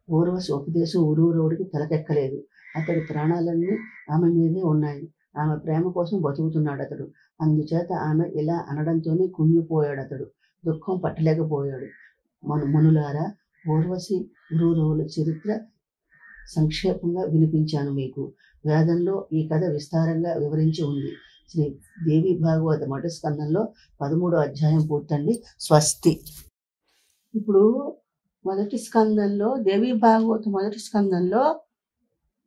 ఊర్వశి ఉపదేశం పురూరవుడికి తలకెక్కలేదు. అతడి ప్రాణాలన్నీ ఆమె మీదే ఉన్నాయి. ఆమె ప్రేమ కోసం బతుకుతున్నాడు అతడు. అందుచేత ఆమె ఇలా అనడంతోనే కుంగిపోయాడు అతడు. దుఃఖం పట్టలేకపోయాడు. మునులారా, ఊర్వశి పురూరవుల చరిత్ర సంక్షేపంగా వినిపించాను మీకు. వేదంలో ఈ కథ విస్తారంగా వివరించి ఉంది. శ్రీ దేవి భాగవత మొదటి స్కందంలో 13వ అధ్యాయం పూర్తండి. స్వస్తి. ఇప్పుడు మొదటి స్కందంలో దేవి భాగవత మొదటి స్కందంలో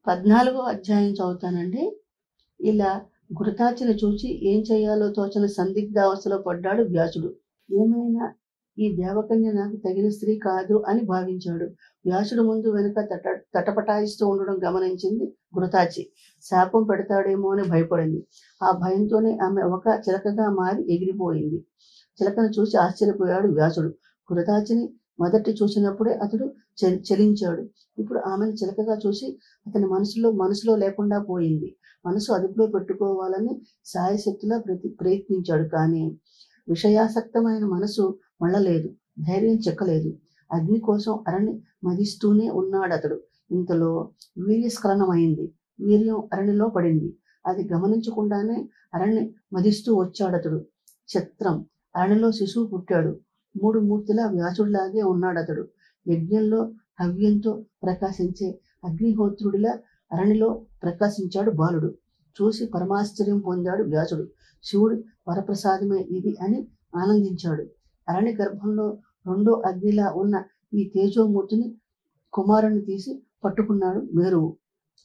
14వ అధ్యాయం చదువుతానండి. ఇలా ఘృతాచిని చూచి ఏం చేయాలో తోచని సందిగ్ధావస్థలో పడ్డాడు వ్యాసుడు. ఏమైనా ఈ దేవకన్య నాకు తగిన స్త్రీ కాదు అని భావించాడు. వ్యాసుడు ముందు వెనుక తటపటాయిస్తూ ఉండడం గమనించింది ఘృతాచి. శాపం పెడతాడేమో అని భయపడింది. ఆ భయంతోనే ఆమె ఒక చిలకగా మారి ఎగిరిపోయింది. చిలకను చూసి ఆశ్చర్యపోయాడు వ్యాసుడు. ఘృతాచిని మొదటి చూసినప్పుడే అతడు చలించాడు. ఇప్పుడు ఆమెను చిలకగా చూసి అతని మనసులో లేకుండా పోయింది. మనసు అదుపులో పెట్టుకోవాలని సాయశక్తిలా ప్రయత్నించాడు. కానీ విషయాసక్తమైన మనసు మళ్ళలేదు. ధైర్యం చెక్కలేదు. అగ్ని కోసం అరణి మదిస్తూనే ఉన్నాడతడు. ఇంతలో వీర్యస్ఖలనమైంది. వీర్యం అరణిలో పడింది. అది గమనించకుండానే అరణి మదిస్తూ వచ్చాడతడు. చిత్రం, అరణిలో శిశువు పుట్టాడు. 3 మూర్తుల వ్యాసుడిలాగే ఉన్నాడతడు. యజ్ఞంలో హవ్యంతో ప్రకాశించే అగ్నిహోత్రుడిలా అరణిలో ప్రకాశించాడు బాలుడు. చూసి పరమాశ్చర్యం పొందాడు వ్యాసుడు. శివుడి వరప్రసాదమే ఇది అని ఆనందించాడు. అరణి గర్భంలో 2వ అగ్నిలా ఉన్న ఈ తేజోమూర్తిని కుమారుని తీసి పట్టుకున్నాడు. మేరువు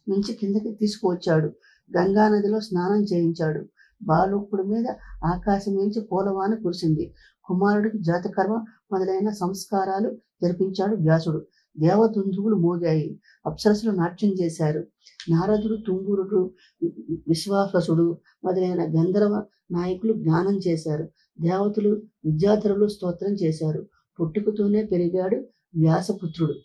నుంచి కిందకి తీసుకువచ్చాడు. గంగానదిలో స్నానం చేయించాడు. బాలుకుడి మీద ఆకాశం నుంచి పూలవాన కురిసింది. కుమారుడికి జాతకర్మ మొదలైన సంస్కారాలు జరిపించాడు వ్యాసుడు. దేవదుందువులు మోగాయి. అప్సరసులు నాట్యం చేశారు. నారదుడు, తుంగురుడు, విశ్వావసుడు మొదలైన గంధర్వ నాయకులు జ్ఞానం చేశారు. దేవతలు, విద్యాధరులు స్తోత్రం చేశారు. పుట్టుకతోనే పెరిగాడు వ్యాసపుత్రుడు.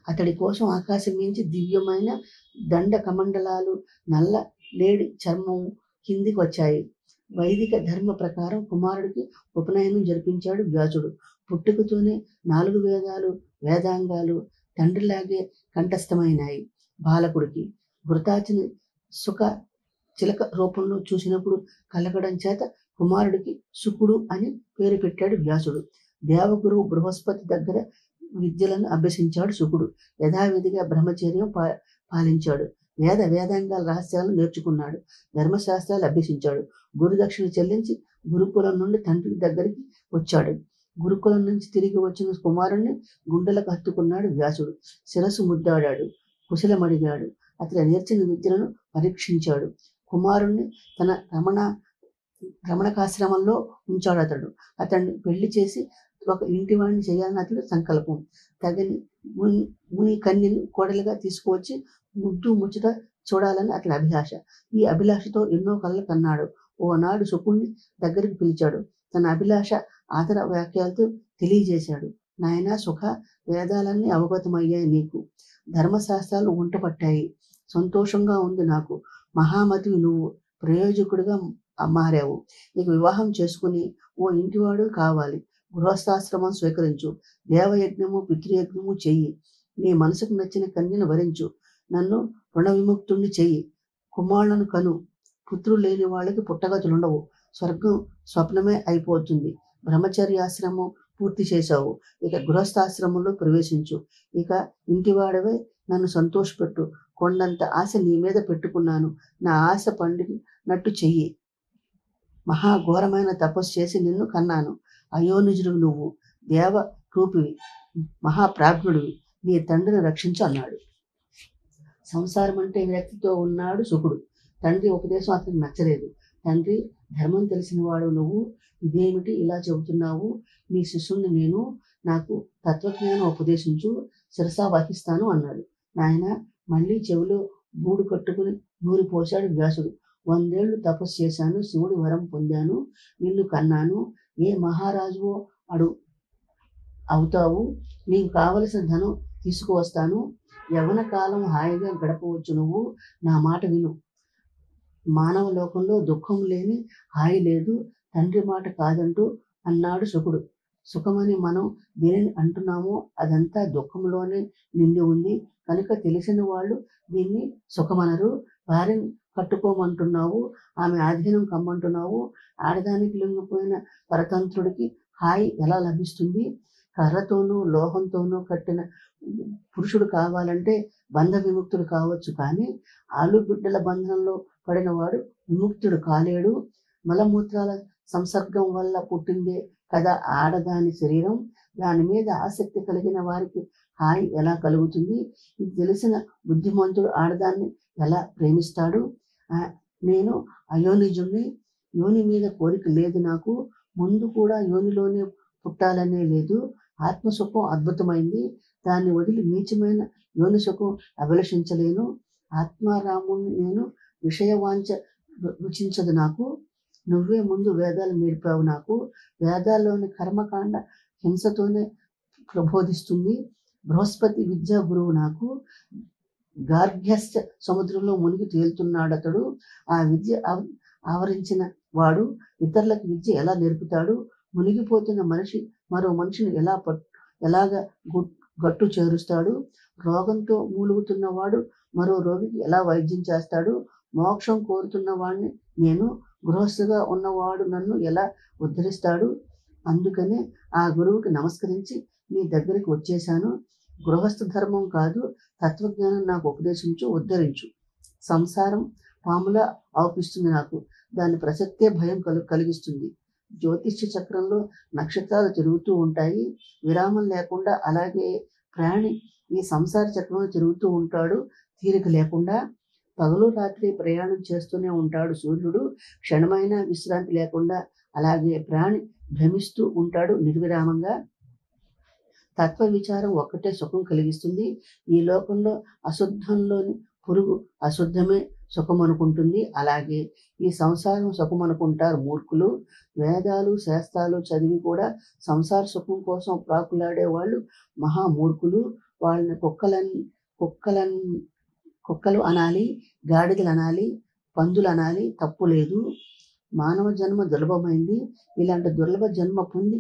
అతడి కోసం ఆకాశం మించి దివ్యమైన దండ కమండలాలు, నల్ల లేడి చర్మం కిందికి వచ్చాయి. వైదిక ధర్మ ప్రకారం కుమారుడికి ఉపనయనం జరిపించాడు వ్యాసుడు. పుట్టుకతోనే 4 వేదాలు, వేదాంగాలు తండ్రిలాగే కంఠస్థమైనాయి బాలకుడికి. ఘృతాచిని సుఖ చిలక రూపంలో చూసినప్పుడు కలగడం చేత కుమారుడికి శుకుడు అని పేరు పెట్టాడు వ్యాసుడు. దేవగురువు బృహస్పతి దగ్గర విద్యలను అభ్యసించాడు శుకుడు. యథావిధిగా బ్రహ్మచర్యం పాలించాడు. వేదాంగాల రహస్యాలను నేర్చుకున్నాడు. ధర్మశాస్త్రాలు అభ్యసించాడు. గురుదక్షిణ చెల్లించి గురుకులం నుండి తండ్రి దగ్గరికి వచ్చాడు. గురుకులం నుంచి తిరిగి వచ్చిన కుమారుణ్ణి గుండెలకు హత్తుకున్నాడు వ్యాసుడు. శిరస్సు ముద్దాడాడు. కుశలమడిగాడు. అతని నేర్చిన విద్యలను పరీక్షించాడు. కుమారుణ్ణి తన రమణకాశ్రమంలో ఉంచాడు. అతన్ని పెళ్లి చేసి ఒక ఇంటివాణ్ణి చేయాలని అతడు సంకల్పం. తగని ముని కన్యని కోడలుగా తీసుకువచ్చి ముద్దు ముచ్చట చూడాలని అతని అభిలాష. ఈ అభిలాషతో ఎన్నో కలలు కన్నాడు. ఓనాడు శుకుణ్ణి దగ్గరికి పిలిచాడు. తన అభిలాష ఆదర వాక్యాలతో తెలియజేశాడు. నాయనా సుఖ, వేదాలన్నీ అవగతమయ్యాయి నీకు. ధర్మశాస్త్రాలు వంట పట్టాయి. సంతోషంగా ఉంది నాకు. మహామతివి నువ్వు. ప్రయోజకుడిగా మారావు. నీకు వివాహం చేసుకుని ఓ ఇంటివాడు కావాలి. గృహస్థాశ్రమం స్వీకరించు. దేవయజ్ఞము, పితృయజ్ఞము చెయ్యి. నీ మనసుకు నచ్చిన కన్యను వరించు. నన్ను రుణ విముక్తుణ్ణి చెయ్యి. కుమారులను కను. పుత్రులు లేని వాళ్ళకి పుట్టగతులుండవు. స్వర్గం స్వప్నమే అయిపోతుంది. బ్రహ్మచర్యాశ్రమం పూర్తి చేశావు. ఇక గృహస్థాశ్రమంలో ప్రవేశించు. ఇక ఇంటివాడవే నన్ను సంతోషపెట్టు. కొండంత ఆశ నీ మీద పెట్టుకున్నాను. నా ఆశ పండినట్టు చెయ్యి. మహాఘోరమైన తపస్సు చేసి నిన్ను కన్నాను. అయోనిజుడు నువ్వు. దేవ రూపివి, మహాప్రాజ్ఞుడివి. నీ తండ్రిని రక్షించు అన్నాడు. సంసారం అంటే వ్యక్తితో ఉన్నాడు శుకుడు. తండ్రి ఉపదేశం అతనికి నచ్చలేదు. తండ్రి, ధర్మం తెలిసిన వాడు నువ్వు. ఇదేమిటి ఇలా చెబుతున్నావు? నీ శిష్యుణ్ణి నేను. నాకు తత్వజ్ఞానం ఉపదేశించు. శిరసా వహిస్తాను అన్నాడు. నాయన, మళ్ళీ చెవిలో గూడు కట్టుకుని నూరి పోశాడు వ్యాసుడు. 100 ఏళ్ళు తపస్సు చేశాను. శివుడి వరం పొందాను. నిన్ను కన్నాను. ఏ మహారాజువో అవుతావు. నీకు కావలసిన ధనం తీసుకువస్తాను. యవ్వన కాలం హాయిగా గడపవచ్చు. నువ్వు నా మాట విను. మానవ లోకంలో దుఃఖం లేని హాయి లేదు. తండ్రి మాట కాదంటూ అన్నాడు శుకుడు. సుఖమని మనం దేనిని అంటున్నామో అదంతా దుఃఖంలోనే నిండి ఉంది కనుక తెలిసిన వాళ్ళు దీన్ని సుఖమనరు. భార్యను కట్టుకోమంటున్నావు, ఆమె ఆధీనం కమ్మంటున్నావు. ఆడదానికి లొంగిపోయిన పరతంత్రుడికి హాయి ఎలా లభిస్తుంది? కర్రతోనూ లోహంతోనూ కట్టిన పురుషుడు కావాలంటే బంధ విముక్తుడు కావచ్చు, కానీ ఆలుబిడ్డల బంధంలో పడినవాడు విముక్తుడు కాలేడు. మలమూత్రాల సంసర్గం వల్ల పుట్టిందే కదా ఆడదాని శరీరం. దాని మీద ఆసక్తి కలిగిన వారికి హాయి ఎలా కలుగుతుంది? ఇది తెలిసిన బుద్ధిమంతుడు ఆడదాన్ని ఎలా ప్రేమిస్తాడు? నేను అయోనిజుణ్ణి, యోని మీద కోరిక లేదు నాకు. ముందు కూడా యోనిలోనే పుట్టాలనే లేదు. ఆత్మసుఖం అద్భుతమైంది, దాన్ని వదిలి నీచమైన యోని సుఖం అభిలషించలేను. ఆత్మారాముణ్ణి నేను, విషయవాంఛ రుచించదు నాకు. నువ్వే ముందు వేదాలు నేర్పావు నాకు. వేదాల్లోని కర్మకాండ హింసతోనే ప్రబోధిస్తుంది. బృహస్పతి విద్యా గురువు నాకు. గార్గ్యస్య సముద్రంలో మునిగి తేలుతున్నాడతడు. ఆ విద్య ఆవరించిన వాడు ఇతరులకు విద్య ఎలా నేర్పుతాడు? మునిగిపోతున్న మనిషి మరో మనిషిని ఎలాగ గట్టు చేరుస్తాడు? రోగంతో మూలుగుతున్నవాడు మరో రోగికి ఎలా వైద్యం చేస్తాడు? మోక్షం కోరుతున్న వాడిని నేను, గృహస్థుగా ఉన్నవాడు నన్ను ఎలా ఉద్ధరిస్తాడు? అందుకనే ఆ గురువుకి నమస్కరించి నీ దగ్గరికి వచ్చేశాను. గృహస్థ ధర్మం కాదు, తత్వజ్ఞానం నాకు ఉపదేశించు, ఉద్ధరించు. సంసారం పాములా ఆవుపిస్తుంది నాకు. దాని ప్రసక్తే భయం కలిగిస్తుంది. జ్యోతిష్య చక్రంలో నక్షత్రాలు తిరుగుతూ ఉంటాయి విరామం లేకుండా. అలాగే ప్రాణి ఈ సంసార చక్రంలో తిరుగుతూ ఉంటాడు తీరిక లేకుండా. పగలు రాత్రి ప్రయాణం చేస్తూనే ఉంటాడు సూర్యుడు, క్షణమైన విశ్రాంతి లేకుండా. అలాగే ప్రాణి భ్రమిస్తూ ఉంటాడు నిర్విరామంగా. తత్వ విచారం ఒక్కటే సుఖం కలిగిస్తుంది. ఈ లోకంలో అశుద్ధంలోని పురుగు అశుద్ధమే సుఖం అనుకుంటుంది. అలాగే ఈ సంసారం సుఖం అనుకుంటారు మూర్ఖులు. వేదాలు శాస్త్రాలు చదివి కూడా సంసార సుఖం కోసం ప్రాకులాడే వాళ్ళు మహామూర్ఖులు. వాళ్ళని కుక్కలు అనాలి, గాడిదలు అనాలి, పందులు అనాలి, తప్పు లేదు. మానవ జన్మ దుర్లభమైంది. ఇలాంటి దుర్లభ జన్మ పొంది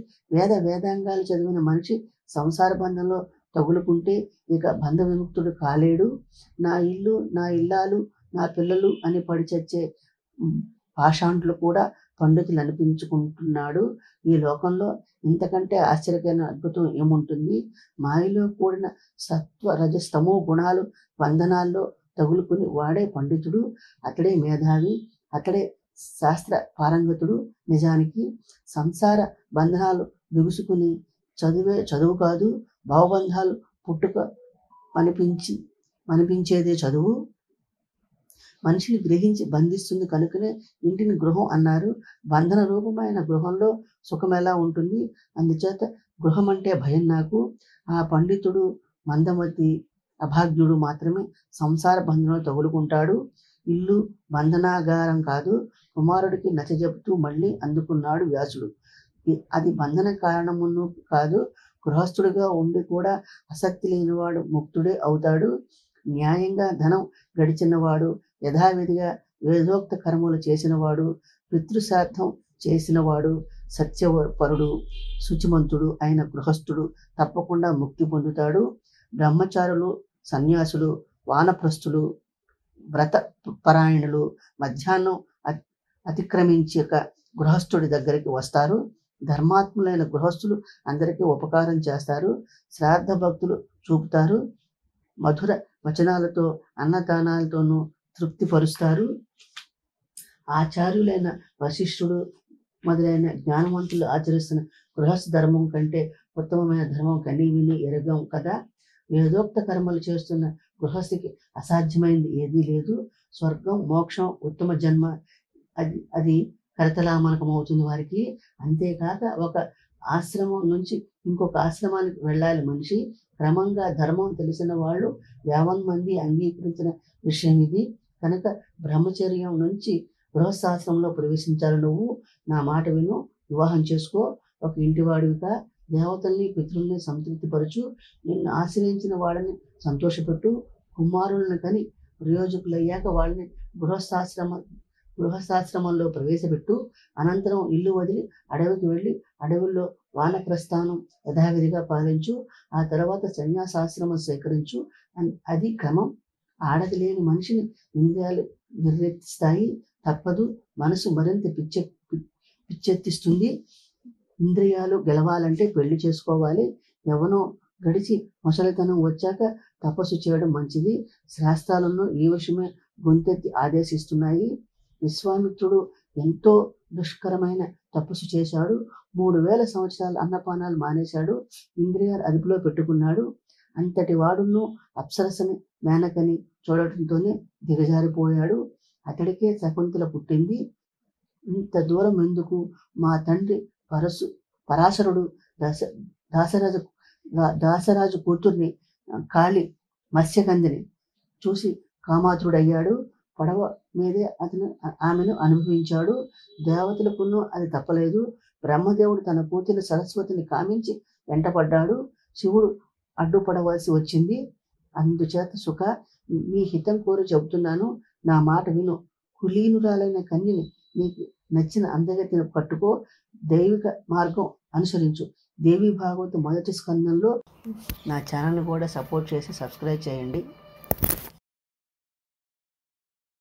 వేదాంగాలు చదివిన మనిషి సంసార బంధంలో తగులుకుంటే ఇక బంధ విముక్తుడు కాలేడు. నా ఇల్లు, నా ఇల్లాలు, నా పిల్లలు అని పడి చచ్చే పాషాంట్లు కూడా పండితులు అనిపించుకుంటున్నాడు. ఈ లోకంలో ఇంతకంటే ఆశ్చర్యకరమైన అద్భుతం ఏముంటుంది? మాయలో కూడిన సత్వ రజస్తమో గుణాలు బంధనాల్లో తగులుకుని వాడే పండితుడు, అతడే మేధావి, అతడే శాస్త్ర పారంగతుడు. నిజానికి సంసార బంధనాలు బిగుసుకుని చదువు కాదు, భావబంధాలు పుట్టుక అనిపించేదే చదువు. మనిషిని గ్రహించి బంధిస్తుంది కనుకనే ఇంటిని గృహం అన్నారు. బంధన రూపమైన గృహంలో సుఖం ఎలా ఉంటుంది? అందుచేత గృహం అంటే భయం నాకు. ఆ పండితుడు మందమతి అభాగ్యుడు మాత్రమే సంసార బంధంలో తగులుకుంటాడు. ఇల్లు బంధనాగారం కాదు, కుమారుడికి నచ్చజెపుతూ మళ్ళీ అందుకున్నాడు వ్యాసుడు. అది బంధన కారణమును కాదు. గృహస్థుడిగా ఉండి కూడా ఆసక్తి లేనివాడు ముక్తుడే అవుతాడు. న్యాయంగా ధనం గడిచినవాడు, యథావిధిగా వేదోక్త కర్మలు చేసినవాడు, పితృశ్రాద్ధం చేసినవాడు, సత్యపరుడు, శుచిమంతుడు అయిన గృహస్థుడు తప్పకుండా ముక్తి పొందుతాడు. బ్రహ్మచారులు, సన్యాసులు, వానప్రస్థులు, వ్రత పరాయణులు మధ్యాహ్నం అతిక్రమించక గృహస్థుడి దగ్గరికి వస్తారు. ధర్మాత్ములైన గృహస్థులు అందరికీ ఉపకారం చేస్తారు. శ్రాద్ధ భక్తులు చూపుతారు. మధుర వచనాలతో అన్నదానాలతోనూ తృప్తిపరుస్తారు. ఆచార్యులైన వశిష్ఠుడు మొదలైన జ్ఞానవంతులు ఆచరిస్తున్న గృహస్థ ధర్మం కంటే ఉత్తమమైన ధర్మం కనీ విని ఎరగం కదా. వేదోక్త కర్మలు చేస్తున్న గృహస్థికి అసాధ్యమైంది ఏదీ లేదు. స్వర్గం, మోక్షం, ఉత్తమ జన్మ అది కరతలామలకం అవుతుంది వారికి. అంతేకాక ఒక ఆశ్రమం నుంచి ఇంకొక ఆశ్రమానికి వెళ్ళాలి మనిషి. క్రమంగా ధర్మం తెలిసిన వాళ్ళు యావన్మంది అంగీకరించిన విషయం ఇది. కనుక బ్రహ్మచర్యం నుంచి గృహస్థాశ్రమంలో ప్రవేశించాలి. నువ్వు నా మాట విను, వివాహం చేసుకో, ఒక ఇంటివాడివిగా దేవతల్ని పితృల్ని సంతృప్తిపరచు, నిన్ను ఆశ్రయించిన వాళ్ళని సంతోషపెట్టు. కుమారులను కని ప్రయోజకులయ్యాక వాళ్ళని గృహస్థాశ్రమంలో ప్రవేశపెట్టు. అనంతరం ఇల్లు వదిలి అడవికి వెళ్ళి అడవుల్లో వానప్రస్థానం యథావిధిగా పాలించు. ఆ తర్వాత సన్యాసాశ్రమం స్వీకరించు. అది క్రమం. ఆడది లేని మనిషిని ఇంద్రియాలు విర్రెత్తిస్తాయి. తప్పదు, మనసు మరింత పిచ్చెత్తిస్తుంది. ఇంద్రియాలు గెలవాలంటే పెళ్లి చేసుకోవాలి. యవ్వనం గడిచి ముసలితనం వచ్చాక తపస్సు చేయడం మంచిది. శాస్త్రాలను ఈ విషయమే గొంతెత్తి ఆదేశిస్తున్నాయి. విశ్వామిత్రుడు ఎంతో దుష్కరమైన తపస్సు చేశాడు. 3000 సంవత్సరాలు అన్నపానాలు మానేశాడు. ఇంద్రియాలు అదుపులో పెట్టుకున్నాడు. అంతటి వాడును అప్సరసని మేనకని చూడటంతోనే దిగజారిపోయాడు. అతడికే శకుంతల పుట్టింది. ఇంత దూరం ఎందుకు? మా తండ్రి పరాశరుడు దాసరాజు కూతుర్ని కాళి మత్స్యగంధిని చూసి కామాతుడయ్యాడు. పడవ మీదే ఆమెను అనుభవించాడు. దేవతలకును అది తప్పలేదు. బ్రహ్మదేవుడు తన కూతురు సరస్వతిని కామించి వెంటపడ్డాడు. శివుడు అడ్డుపడవలసి వచ్చింది. అందుచేత సుఖ, నీ హితం కోరి చెబుతున్నాను, నా మాట విను. కులీనురాలైన కన్యని నీకు నచ్చిన అందగతిని పట్టుకో, దైవిక మార్గం అనుసరించు. దేవి భాగవతం మొదటి స్కందంలో. నా ఛానల్ కూడా సపోర్ట్ చేసి సబ్స్క్రైబ్ చేయండి.